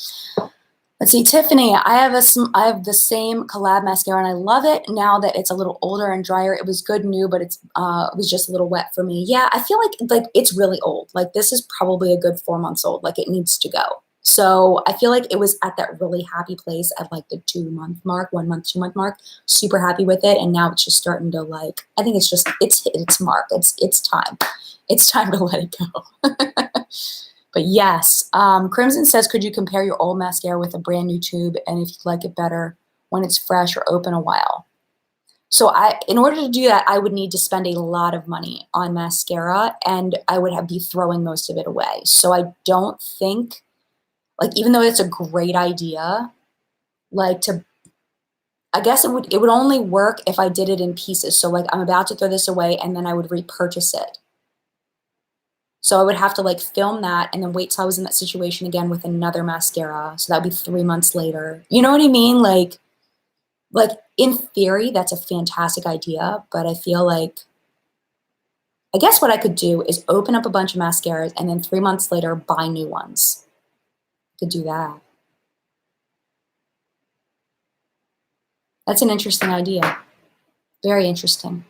Let's see, Tiffany, I have the same Collab mascara and I love it now that it's a little older and drier. It was good new, but it was just a little wet for me. Yeah, I feel like it's really old. Like this is probably a good 4 months old. Like it needs to go. So I feel like it was at that really happy place at like the 2 month mark, 1 month, 2 month mark. Super happy with it, and now it's just starting to like. I think it's hit its mark. It's time. It's time to let it go. But yes, Crimson says, could you compare your old mascara with a brand new tube, and if you like it better when it's fresh or open a while? So in order to do that, I would need to spend a lot of money on mascara, and I would be throwing most of it away. So I don't think, like, even though it's a great idea, like I guess it would only work if I did it in pieces. So like I'm about to throw this away, and then I would repurchase it. So I would have to like film that and then wait till I was in that situation again with another mascara. So that'd be 3 months later. You know what I mean? Like in theory, that's a fantastic idea, but I feel like, I guess what I could do is open up a bunch of mascaras and then 3 months later buy new ones. I could do that. That's an interesting idea. Very interesting.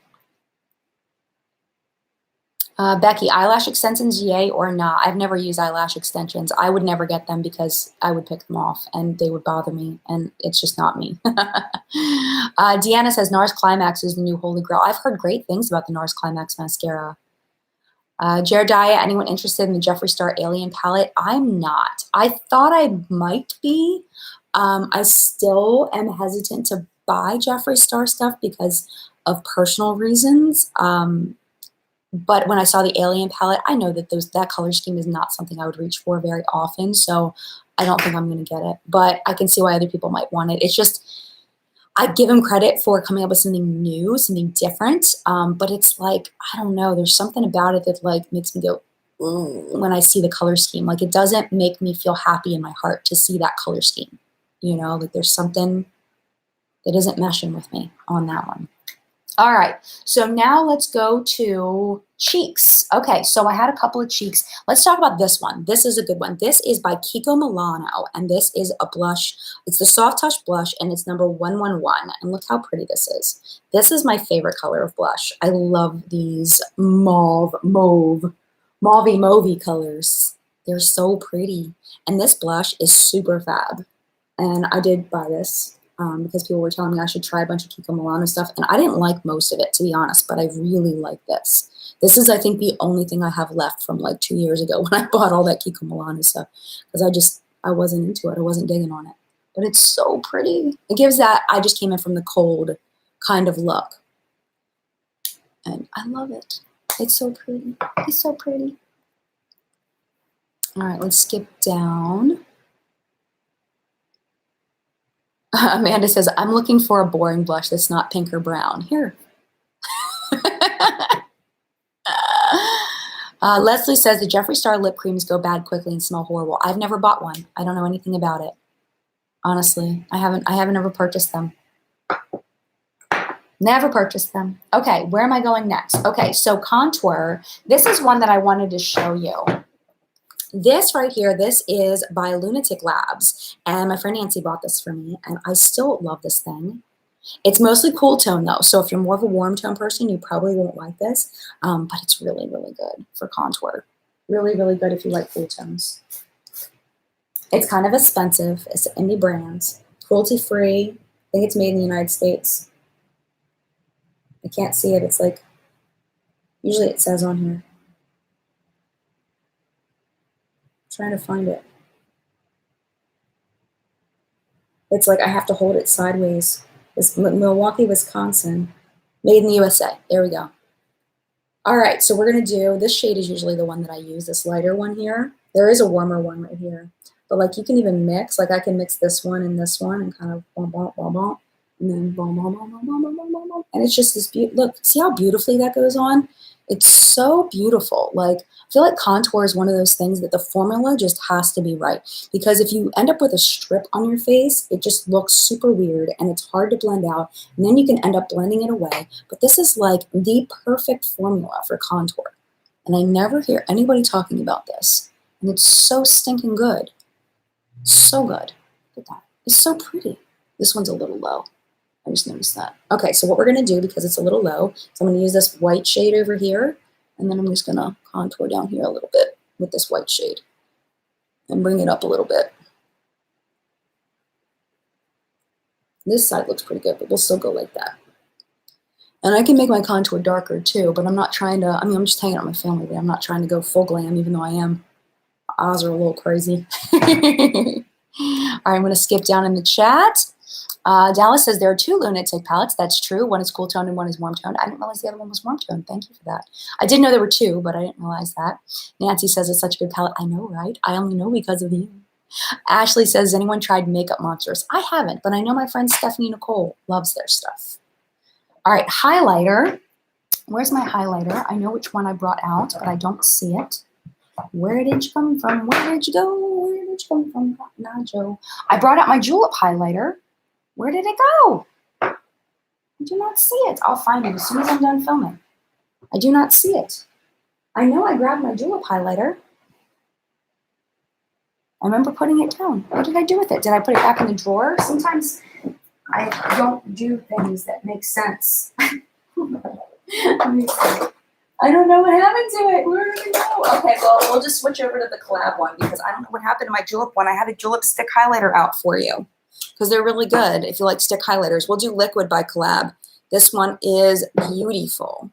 Becky, eyelash extensions, yay or nah? I've never used eyelash extensions. I would never get them because I would pick them off and they would bother me, and it's just not me. Deanna says NARS Climax is the new holy grail. I've heard great things about the NARS Climax mascara. Jerediah, anyone interested in the Jeffree Star Alien palette? I'm not. I thought I might be. I still am hesitant to buy Jeffree Star stuff because of personal reasons. But when I saw the Alien palette, I know that that color scheme is not something I would reach for very often, so I don't think I'm going to get it. But I can see why other people might want it. It's just, I give him credit for coming up with something new, something different, but it's like, I don't know, there's something about it that like makes me go, ooh, when I see the color scheme. Like, it doesn't make me feel happy in my heart to see that color scheme. You know, like there's something that isn't meshing with me on that one. All right, so now let's go to cheeks. Okay, so I had a couple of cheeks. Let's talk about this one. This is a good one. This is by Kiko Milano, and this is a blush. It's the Soft Touch blush, and it's number 111. And look how pretty this is. This is my favorite color of blush. I love these mauvey colors. They're so pretty. And this blush is super fab. And I did buy this. Because people were telling me I should try a bunch of Kiko Milano stuff, and I didn't like most of it, to be honest, but I really like this. This is, I think, the only thing I have left from like 2 years ago when I bought all that Kiko Milano stuff, because I wasn't into it. I wasn't digging on it. But it's so pretty. It gives that, I just came in from the cold kind of look. And I love it. It's so pretty. It's so pretty. All right, let's skip down. Amanda says, I'm looking for a boring blush that's not pink or brown. Here. Leslie says, the Jeffree Star lip creams go bad quickly and smell horrible. I've never bought one. I don't know anything about it. Honestly, I haven't ever purchased them. Never purchased them. Okay, where am I going next? Okay, so contour. This is one that I wanted to show you. This right here, this is by Lunatic Labs, and my friend Nancy bought this for me, and I still love this thing. It's mostly cool tone, though, so if you're more of a warm tone person, you probably won't like this, but it's really, really good for contour. Really, really good if you like cool tones. It's kind of expensive. It's an indie brand. Cruelty-free. I think it's made in the United States. I can't see it. It's like, usually it says on here. Trying to find it. It's like I have to hold it sideways. It's Milwaukee, Wisconsin. Made in the USA. There we go. All right, so we're going to do, this shade is usually the one that I use, this lighter one here. There is a warmer one right here. But like you can even mix, like I can mix this one and kind of bom, bom, bom, bom, and then bom, bom, bom, bom, bom, bom, bom, bom. And it's just this beautiful, look, see how beautifully that goes on? It's so beautiful. Like, I feel like contour is one of those things that the formula just has to be right. Because if you end up with a strip on your face, it just looks super weird and it's hard to blend out. And then you can end up blending it away. But this is like the perfect formula for contour. And I never hear anybody talking about this. And it's so stinking good. So good. Look at that. It's so pretty. This one's a little low. I just noticed that. Okay, so what we're going to do, because it's a little low, is I'm going to use this white shade over here, and then I'm just going to contour down here a little bit with this white shade and bring it up a little bit. This side looks pretty good, but we'll still go like that. And I can make my contour darker too, but I'm not trying to, I mean, I'm just hanging out with my family, but I'm not trying to go full glam, even though I am. My eyes are a little crazy. All right, I'm going to skip down in the chat. Dallas says there are 2 Lunatic palettes. That's true. One is cool toned and one is warm toned. I didn't realize the other one was warm toned. Thank you for that. I did know there were 2, but I didn't realize that. Nancy says it's such a good palette. I know, right? I only know because of you. Ashley says, has anyone tried Makeup Monsters? I haven't, but I know my friend Stephanie Nicole loves their stuff. All right, highlighter. Where's my highlighter? I know which one I brought out, but I don't see it. Where did you come from? Where did you go? Where did you come from? Not Joe. I brought out my julep highlighter. Where did it go? I do not see it. I'll find it as soon as I'm done filming. I do not see it. I know I grabbed my julep highlighter. I remember putting it down. What did I do with it? Did I put it back in the drawer? Sometimes I don't do things that make sense. Let me see. I don't know what happened to it. Where did it go? Okay, well, we'll just switch over to the collab one because I don't know what happened to my julep one. I had a julep stick highlighter out for you because they're really good if you like stick highlighters. We'll do liquid by collab. This one is beautiful.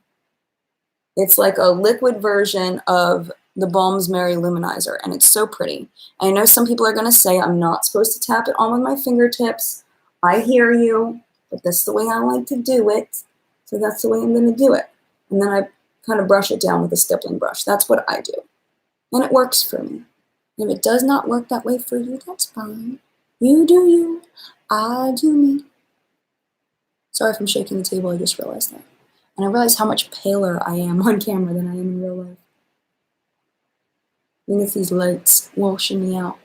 It's like a liquid version of the Balm's Mary Luminizer, and it's so pretty. I know some people are going to say I'm not supposed to tap it on with my fingertips. I hear you, but that's the way I like to do it. So that's the way I'm going to do it. And then I kind of brush it down with a stippling brush. That's what I do. And it works for me. If it does not work that way for you, that's fine. You do you, I do me. Sorry if I'm shaking the table, I just realized that. And I realized how much paler I am on camera than I am in real life. I think it's these lights washing me out.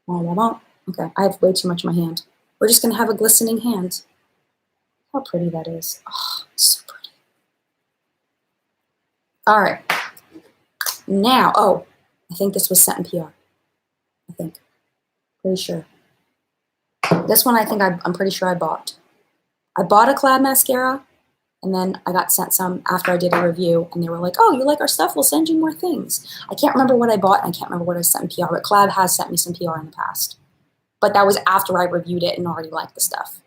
Okay, I have way too much in my hand. We're just gonna have a glistening hand. How pretty that is. Oh, so pretty. All right. Now, oh, I think this was sent in PR. I think. Pretty sure. This one I think I'm pretty sure I bought. I bought a Clad mascara, and then I got sent some after I did a review, and they were like, oh, you like our stuff? We'll send you more things. I can't remember what I bought, and I can't remember what I sent in PR, but Clad has sent me some PR in the past. But that was after I reviewed it and already liked the stuff.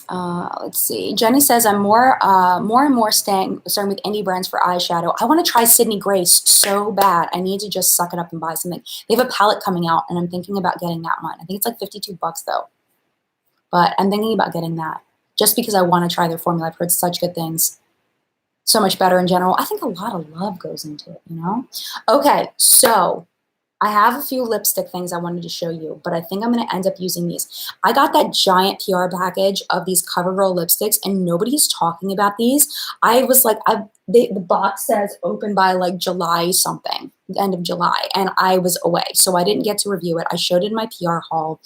Let's see. Jenny says, I'm more and more starting with indie brands for eyeshadow. I want to try Sydney Grace so bad. I need to just suck it up and buy something. They have a palette coming out, and I'm thinking about getting that one. I think it's like $52 though. But I'm thinking about getting that just because I want to try their formula. I've heard such good things. So much better in general. I think a lot of love goes into it, you know? Okay, so I have a few lipstick things I wanted to show you, but I think I'm going to end up using these. I got that giant PR package of these CoverGirl lipsticks, and nobody's talking about these. I was like, the box says open by like July something, the end of July, and I was away, so I didn't get to review it. I showed it in my PR haul,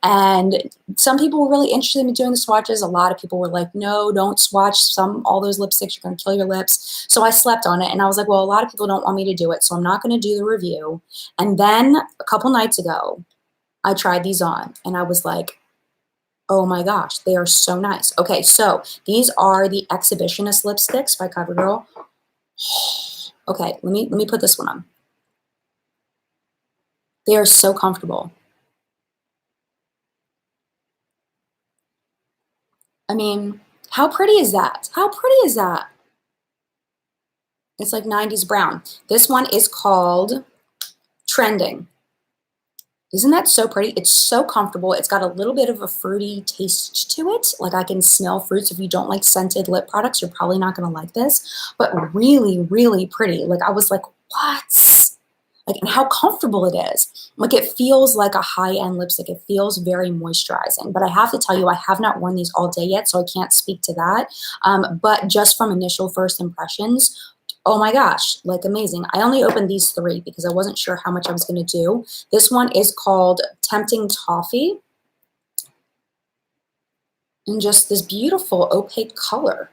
and some people were really interested in doing the swatches. A lot of people were like, no, don't swatch all those lipsticks. You're going to kill your lips. So I slept on it, and I was like, well, a lot of people don't want me to do it, so I'm not going to do the review. And then a couple nights ago, I tried these on, and I was like, oh my gosh, they are so nice. Okay, so these are the Exhibitionist lipsticks by CoverGirl. Okay, let me put this one on. They are so comfortable. I mean, how pretty is that? How pretty is that? It's like 90s brown. This one is called Trending. Isn't that so pretty? It's so comfortable. It's got a little bit of a fruity taste to it. Like I can smell fruits. If you don't like scented lip products, you're probably not going to like this. But really, really pretty. Like I was like, what? Like, and how comfortable it is. Like it feels like a high-end lipstick. It feels very moisturizing. But I have to tell you, I have not worn these all day yet, so I can't speak to that. But just from initial first impressions, oh my gosh, like amazing. I only opened these 3 because I wasn't sure how much I was going to do. This one is called Tempting Toffee. And just this beautiful opaque color.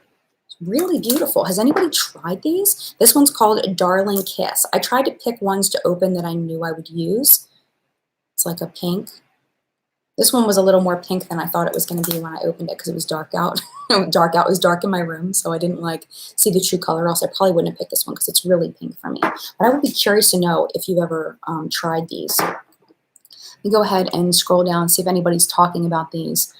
It's really beautiful. Has anybody tried these? This one's called Darling Kiss. I tried to pick ones to open that I knew I would use. It's like a pink. This one was a little more pink than I thought it was going to be when I opened it because it was dark out. It was dark in my room, so I didn't like see the true color. Else I probably wouldn't have picked this one because it's really pink for me. But I would be curious to know if you've ever tried these. Let me go ahead and scroll down and see if anybody's talking about these.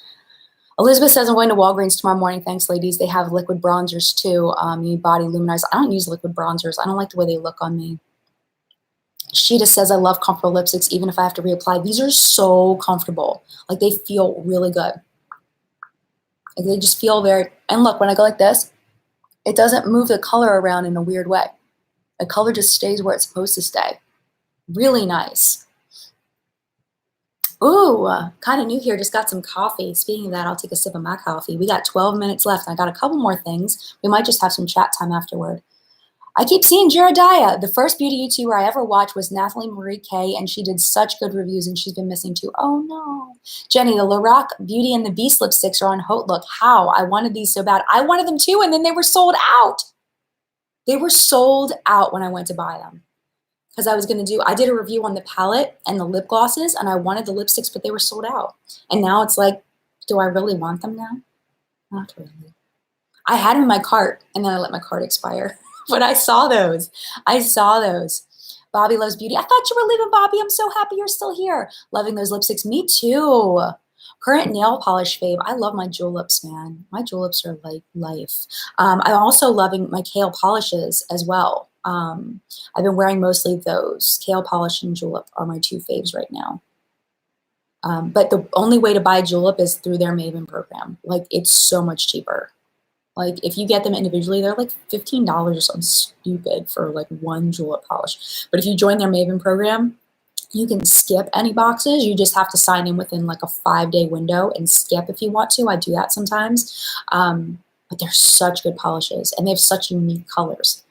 Elizabeth says, I'm going to Walgreens tomorrow morning. Thanks, ladies. They have liquid bronzers too. You need body luminizers. I don't use liquid bronzers. I don't like the way they look on me. Sheeta says, I love comfortable lipsticks, even if I have to reapply. These are so comfortable. Like, they feel really good. Like, they just feel very, and look, when I go like this, it doesn't move the color around in a weird way. The color just stays where it's supposed to stay. Really nice. Ooh, kind of new here. Just got some coffee. Speaking of that, I'll take a sip of my coffee. We got 12 minutes left. I got a couple more things. We might just have some chat time afterward. I keep seeing Jeradiah. The first beauty YouTuber I ever watched was Nathalie Marie Kay, and she did such good reviews, and she's been missing too. Oh, no. Jenny, the Lorac Beauty and the Beast lipsticks are on Haute Look. How? I wanted these so bad. I wanted them too, and then they were sold out. They were sold out when I went to buy them. Because I did a review on the palette and the lip glosses, and I wanted the lipsticks, but they were sold out. And now it's like, do I really want them now? Not really. I had them in my cart, and then I let my cart expire. But I saw those. I saw those. Bobby Loves Beauty. I thought you were leaving, Bobby. I'm so happy you're still here. Loving those lipsticks. Me too. Current nail polish fave. I love my juleps, man. My juleps are like life. I'm also loving my kale polishes as well. I've been wearing mostly those. Kale polish and julep are my 2 faves right now. But the only way to buy julep is through their Maven program. Like, it's so much cheaper. Like if you get them individually, they're like $15 or something stupid for like one julep polish. But if you join their Maven program, you can skip any boxes. You just have to sign in within like a 5-day window and skip if you want to. I do that sometimes. But they're such good polishes and they have such unique colors.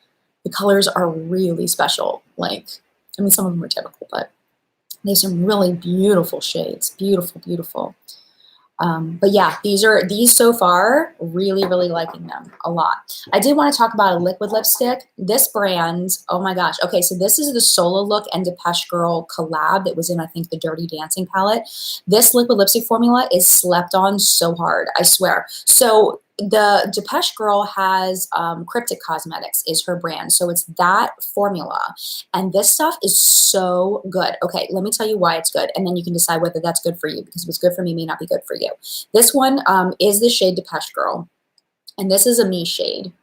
The colors are really special. Like, I mean, some of them are typical, but they have some really beautiful shades. Beautiful, beautiful. But yeah, these so far, really, really liking them a lot. I did want to talk about a liquid lipstick. This brand, oh my gosh. Okay, so this is the Solo Look and Depeche Girl collab that was in, I think, the Dirty Dancing palette. This liquid lipstick formula is slept on so hard, I swear. So the Depeche Girl has Cryptic Cosmetics is her brand. So it's that formula. And this stuff is so good. Okay, let me tell you why it's good. And then you can decide whether that's good for you, because what's good for me may not be good for you. This one is the shade Depeche Girl. And this is a me shade.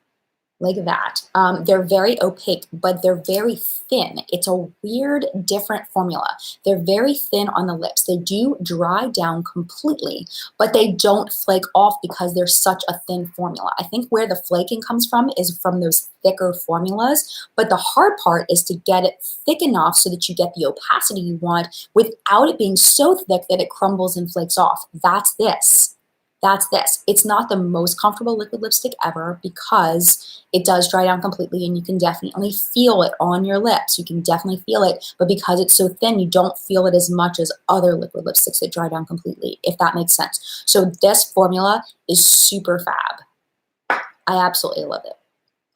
Like that. They're very opaque, but they're very thin. It's a weird, different formula. They're very thin on the lips. They do dry down completely, but they don't flake off because they're such a thin formula. I think where the flaking comes from is from those thicker formulas, but the hard part is to get it thick enough so that you get the opacity you want without it being so thick that it crumbles and flakes off. That's this. That's this. It's not the most comfortable liquid lipstick ever because it does dry down completely and you can definitely feel it on your lips. You can definitely feel it, but because it's so thin, you don't feel it as much as other liquid lipsticks that dry down completely, if that makes sense. So this formula is super fab. I absolutely love it.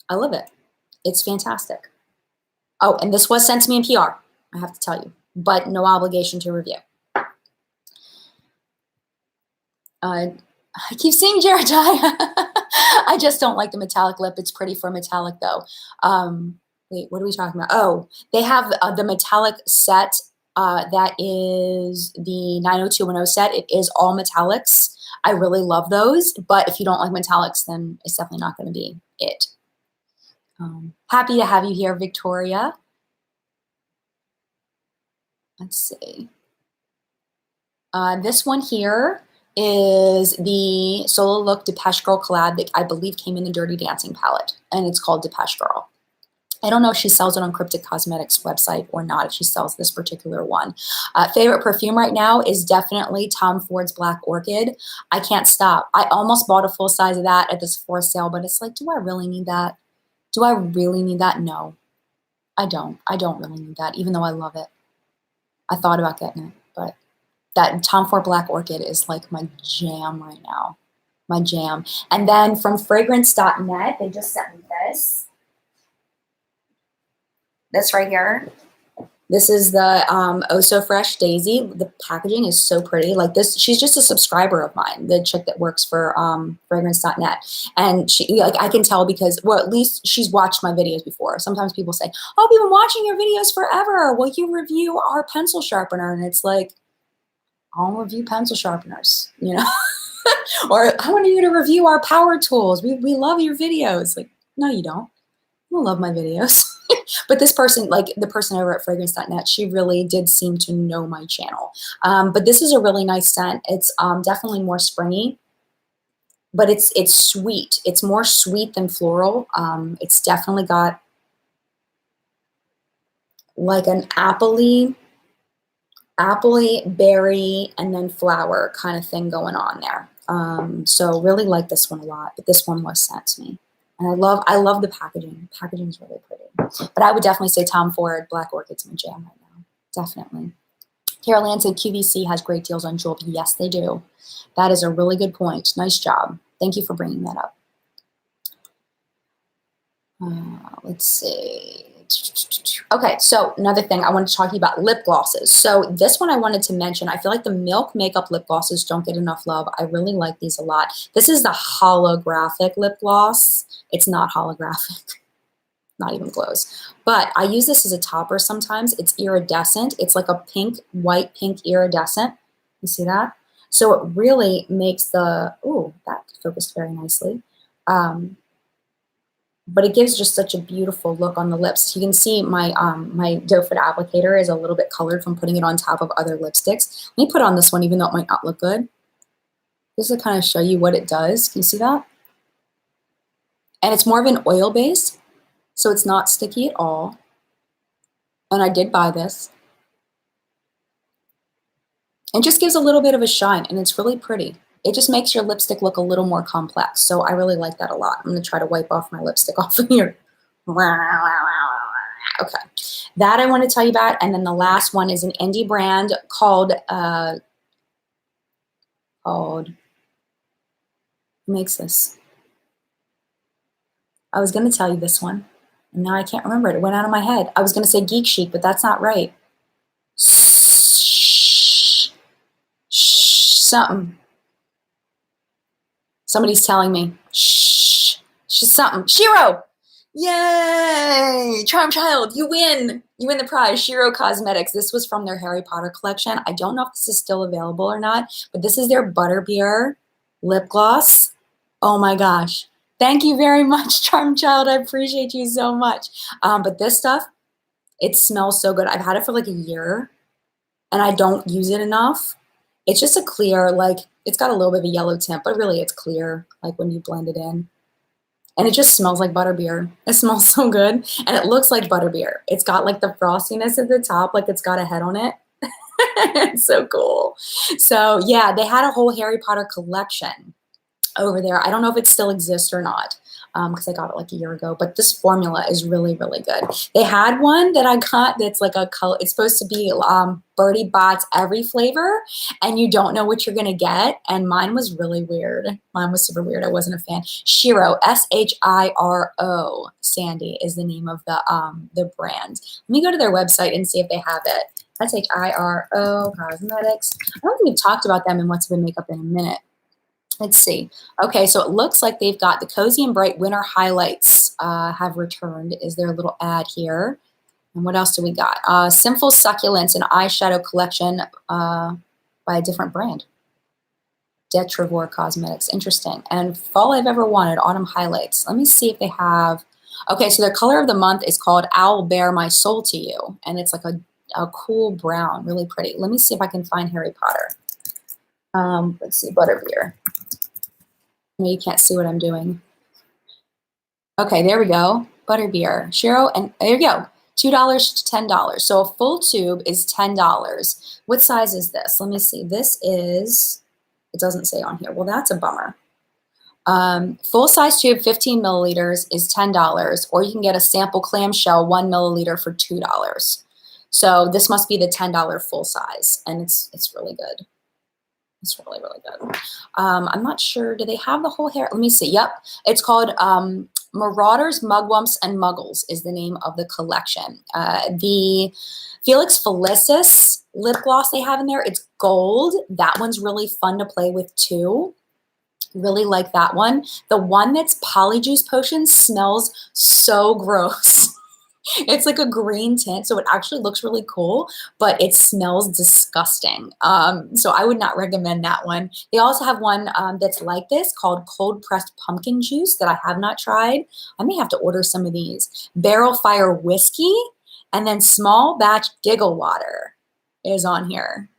I love it. It's fantastic. Oh, and this was sent to me in PR, I have to tell you, but no obligation to review. I keep seeing Jeremiah. I just don't like the metallic lip. It's pretty for metallic though. Wait, what are we talking about? Oh, they have the metallic set that is the 90210 set. It is all metallics. I really love those, but if you don't like metallics, then it's definitely not going to be it. Happy to have you here, Victoria. Let's see. This one here is the Solo Look Depeche Girl collab that I believe came in the Dirty Dancing palette, and it's called Depeche Girl. I don't know if she sells it on Cryptic Cosmetics website or not, if she sells this particular one. Favorite perfume right now is definitely Tom Ford's Black Orchid. I can't stop. I almost bought a full size of that at the Sephora sale, but it's like, do I really need that? Do I really need that? No, I don't. I don't really need that, even though I love it. I thought about getting it, but that Tom Ford Black Orchid is like my jam right now. My jam. And then from fragrance.net, they just sent me this. This right here. This is the Oh So Fresh Daisy. The packaging is so pretty. Like this, she's just a subscriber of mine, the chick that works for fragrance.net. And she, like, I can tell because, well, at least she's watched my videos before. Sometimes people say, oh, we've been watching your videos forever. Will you review our pencil sharpener? And it's like, I'll review pencil sharpeners, you know, or I want you to review our power tools. We love your videos. Like, no, you don't. You don't love my videos. But this person, like the person over at fragrance.net, she really did seem to know my channel. But this is a really nice scent. It's definitely more springy, but it's sweet. It's more sweet than floral. It's definitely got like an appley, berry, and then flower kind of thing going on there. So really like this one a lot, but this one was sent to me. And I love the packaging. The packaging is really pretty. But I would definitely say Tom Ford Black Orchid's my jam right now. Definitely. Carol Ann said QVC has great deals on jewelry. Yes, they do. That is a really good point. Nice job. Thank you for bringing that up. Let's see. Okay, so another thing I wanted to talk to you about, lip glosses. So this one I wanted to mention. I feel like the Milk Makeup lip glosses don't get enough love. I really like these a lot. This is the holographic lip gloss. It's not holographic, not even close. But I use this as a topper sometimes. It's iridescent. It's like a pink, white pink iridescent. You see that? So it really makes the, ooh, that focused very nicely. But it gives just such a beautiful look on the lips. You can see my my doe foot applicator is a little bit colored from putting it on top of other lipsticks. Let me put on this one, even though it might not look good. Just to kind of show you what it does. Can you see that? And it's more of an oil base, so it's not sticky at all. And I did buy this. It just gives a little bit of a shine, and it's really pretty. It just makes your lipstick look a little more complex, so I really like that a lot. I'm going to try to wipe off my lipstick off of here. Okay, that I want to tell you about, and then the last one is an indie brand called, who makes this? I was going to tell you this one, and now I can't remember it. It went out of my head. I was going to say Geek Chic, but that's not right. Something. Somebody's telling me. Shh. Something. Shiro! Yay! Charm Child, you win! You win the prize. Shiro Cosmetics. This was from their Harry Potter collection. I don't know if this is still available or not, but this is their Butterbeer lip gloss. Oh my gosh. Thank you very much, Charm Child. I appreciate you so much. But this stuff, it smells so good. I've had it for like a year, and I don't use it enough. It's just a clear, like, it's got a little bit of a yellow tint, but really it's clear, like when you blend it in. And it just smells like butterbeer. It smells so good. And it looks like butterbeer. It's got like the frostiness at the top, like it's got a head on it. It's so cool. So yeah, they had a whole Harry Potter collection over there. I don't know if it still exists or not, because I got it like a year ago, but this formula is really, really good. They had one that I got that's like a color, it's supposed to be Birdie Bots every flavor, and you don't know what you're gonna get, and mine was really weird. Mine was super weird. I wasn't a fan. Shiro, S-H-I-R-O, Sandy is the name of the brand. Let me go to their website and see if they have it. S-H-I-R-O Cosmetics. I don't think we've talked about them in What's Been Makeup in a minute. Let's see. Okay, so it looks like they've got the Cozy and Bright Winter Highlights have returned, is their little ad here. And what else do we got? Sinful Succulents, an eyeshadow collection by a different brand. Detrivore Cosmetics. Interesting. And Fall I've Ever Wanted, Autumn Highlights. Let me see if they have... Okay, so their color of the month is called I'll Bare My Soul to You. And it's like a cool brown, really pretty. Let me see if I can find Harry Potter. Let's see, Butterbeer. You can't see what I'm doing. Okay, there we go. Butterbeer, Shiro, and there you go. $2 to $10. So a full tube is $10. What size is this? Let me see. This is, it doesn't say on here. Well, that's a bummer. Full size tube, 15 milliliters is $10, or you can get a sample clamshell, 1 milliliter for $2. So this must be the $10 full size, and it's really good. It's really, really good. I'm not sure. Do they have the whole hair? Let me see. Yep. It's called Marauders, Mugwumps, and Muggles is the name of the collection. The Felix Felicis lip gloss they have in there, it's gold. That one's really fun to play with too. Really like that one. The one that's Polyjuice Potion smells so gross. It's like a green tint, so it actually looks really cool, but it smells disgusting. So I would not recommend that one. They also have one that's like this called Cold Pressed Pumpkin Juice that I have not tried. I may have to order some of these. Barrel Fire Whiskey, and then Small Batch Giggle Water is on here.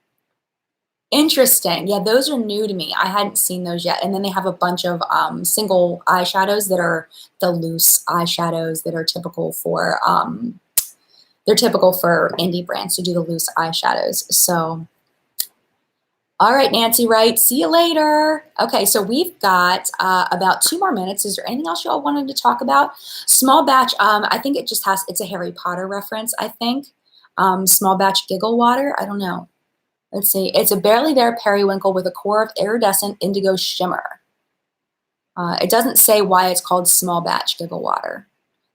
Interesting. Yeah, those are new to me. I hadn't seen those yet. And then they have a bunch of single eyeshadows that are the loose eyeshadows that are typical for indie brands to do the loose eyeshadows. So, all right, Nancy Wright, see you later. Okay, so we've got about 2 more minutes. Is there anything else you all wanted to talk about? Small Batch, I think it just has, it's a Harry Potter reference, I think. Small Batch Giggle Water, I don't know. Let's see. It's a barely there periwinkle with a core of iridescent indigo shimmer. It doesn't say why it's called Small Batch Giggle Water.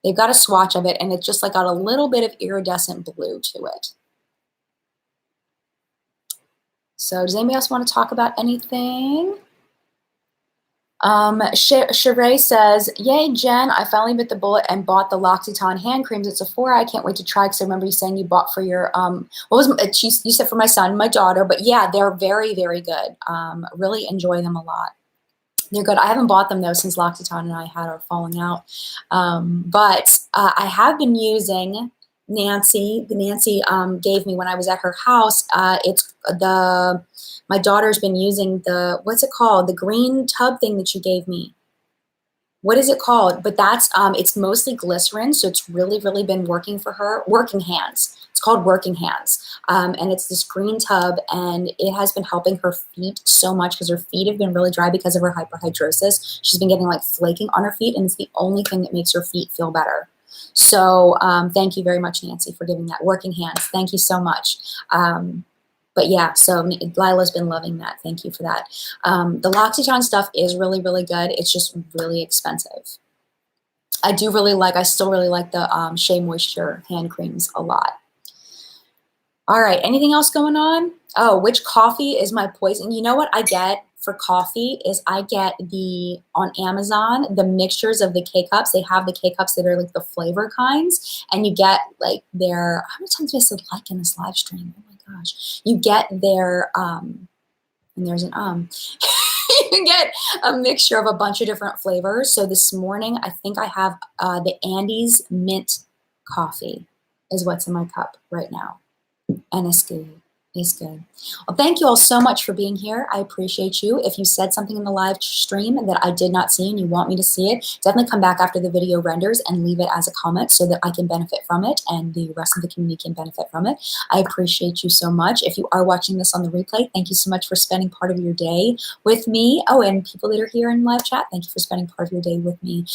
They've got a swatch of it, and it's just like got a little bit of iridescent blue to it. So does anybody else want to talk about anything? Sheree says, yay, Jen, I finally bit the bullet and bought the L'Occitane hand creams at Sephora. I can't wait to try, because I remember you saying you bought for your, you said for my son, my daughter, but yeah, they're very, very good. Really enjoy them a lot. They're good. I haven't bought them though since L'Occitane and I had our falling out. But I have been using Nancy gave me when I was at her house. My daughter's been using the, what's it called? The green tub thing that you gave me. what is it called? But that's, it's mostly glycerin, so it's really been working for her. Working Hands. It's called Working Hands. And it's this green tub, and it has been helping her feet so much because her feet have been really dry because of her hyperhidrosis. She's been getting like flaking on her feet, and it's the only thing that makes her feet feel better. So thank you very much, Nancy, for giving that. Working Hands. Thank you so much. But yeah, so Lila's been loving that. Thank you for that. The L'Occitane stuff is really good. It's just really expensive. I still really like the Shea Moisture hand creams a lot. All right, anything else going on? Oh, which coffee is my poison? You know what I get for coffee is I get on Amazon, the mixtures of the K-Cups. They have the K-Cups that are like the flavor kinds, and you get like their, how many times have I said like in this live stream? Oh my gosh. You get their, and there's an you get a mixture of a bunch of different flavors. So this morning, I think I have the Andes Mint Coffee is what's in my cup right now. And it's good. It's good. Well, thank you all so much for being here. I appreciate you. If you said something in the live stream that I did not see and you want me to see it, definitely come back after the video renders and leave it as a comment so that I can benefit from it and the rest of the community can benefit from it. I appreciate you so much. If you are watching this on the replay, thank you so much for spending part of your day with me. Oh, and people that are here in live chat, thank you for spending part of your day with me.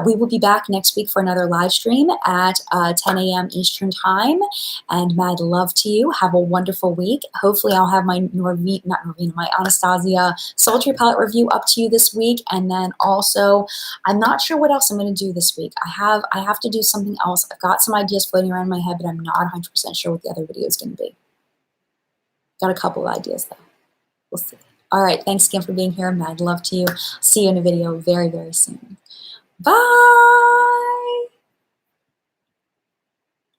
We will be back next week for another live stream at 10 a.m. Eastern Time. And mad love to you. Have a wonderful week. Hopefully I'll have my my Anastasia Sultry palette review up to you this week. And then also, I'm not sure what else I'm going to do this week. I have to do something else. I've got some ideas floating around in my head, but I'm not 100% sure what the other video is going to be. Got a couple of ideas though. We'll see. All right. Thanks again for being here. Mad love to you. See you in a video very soon. Bye.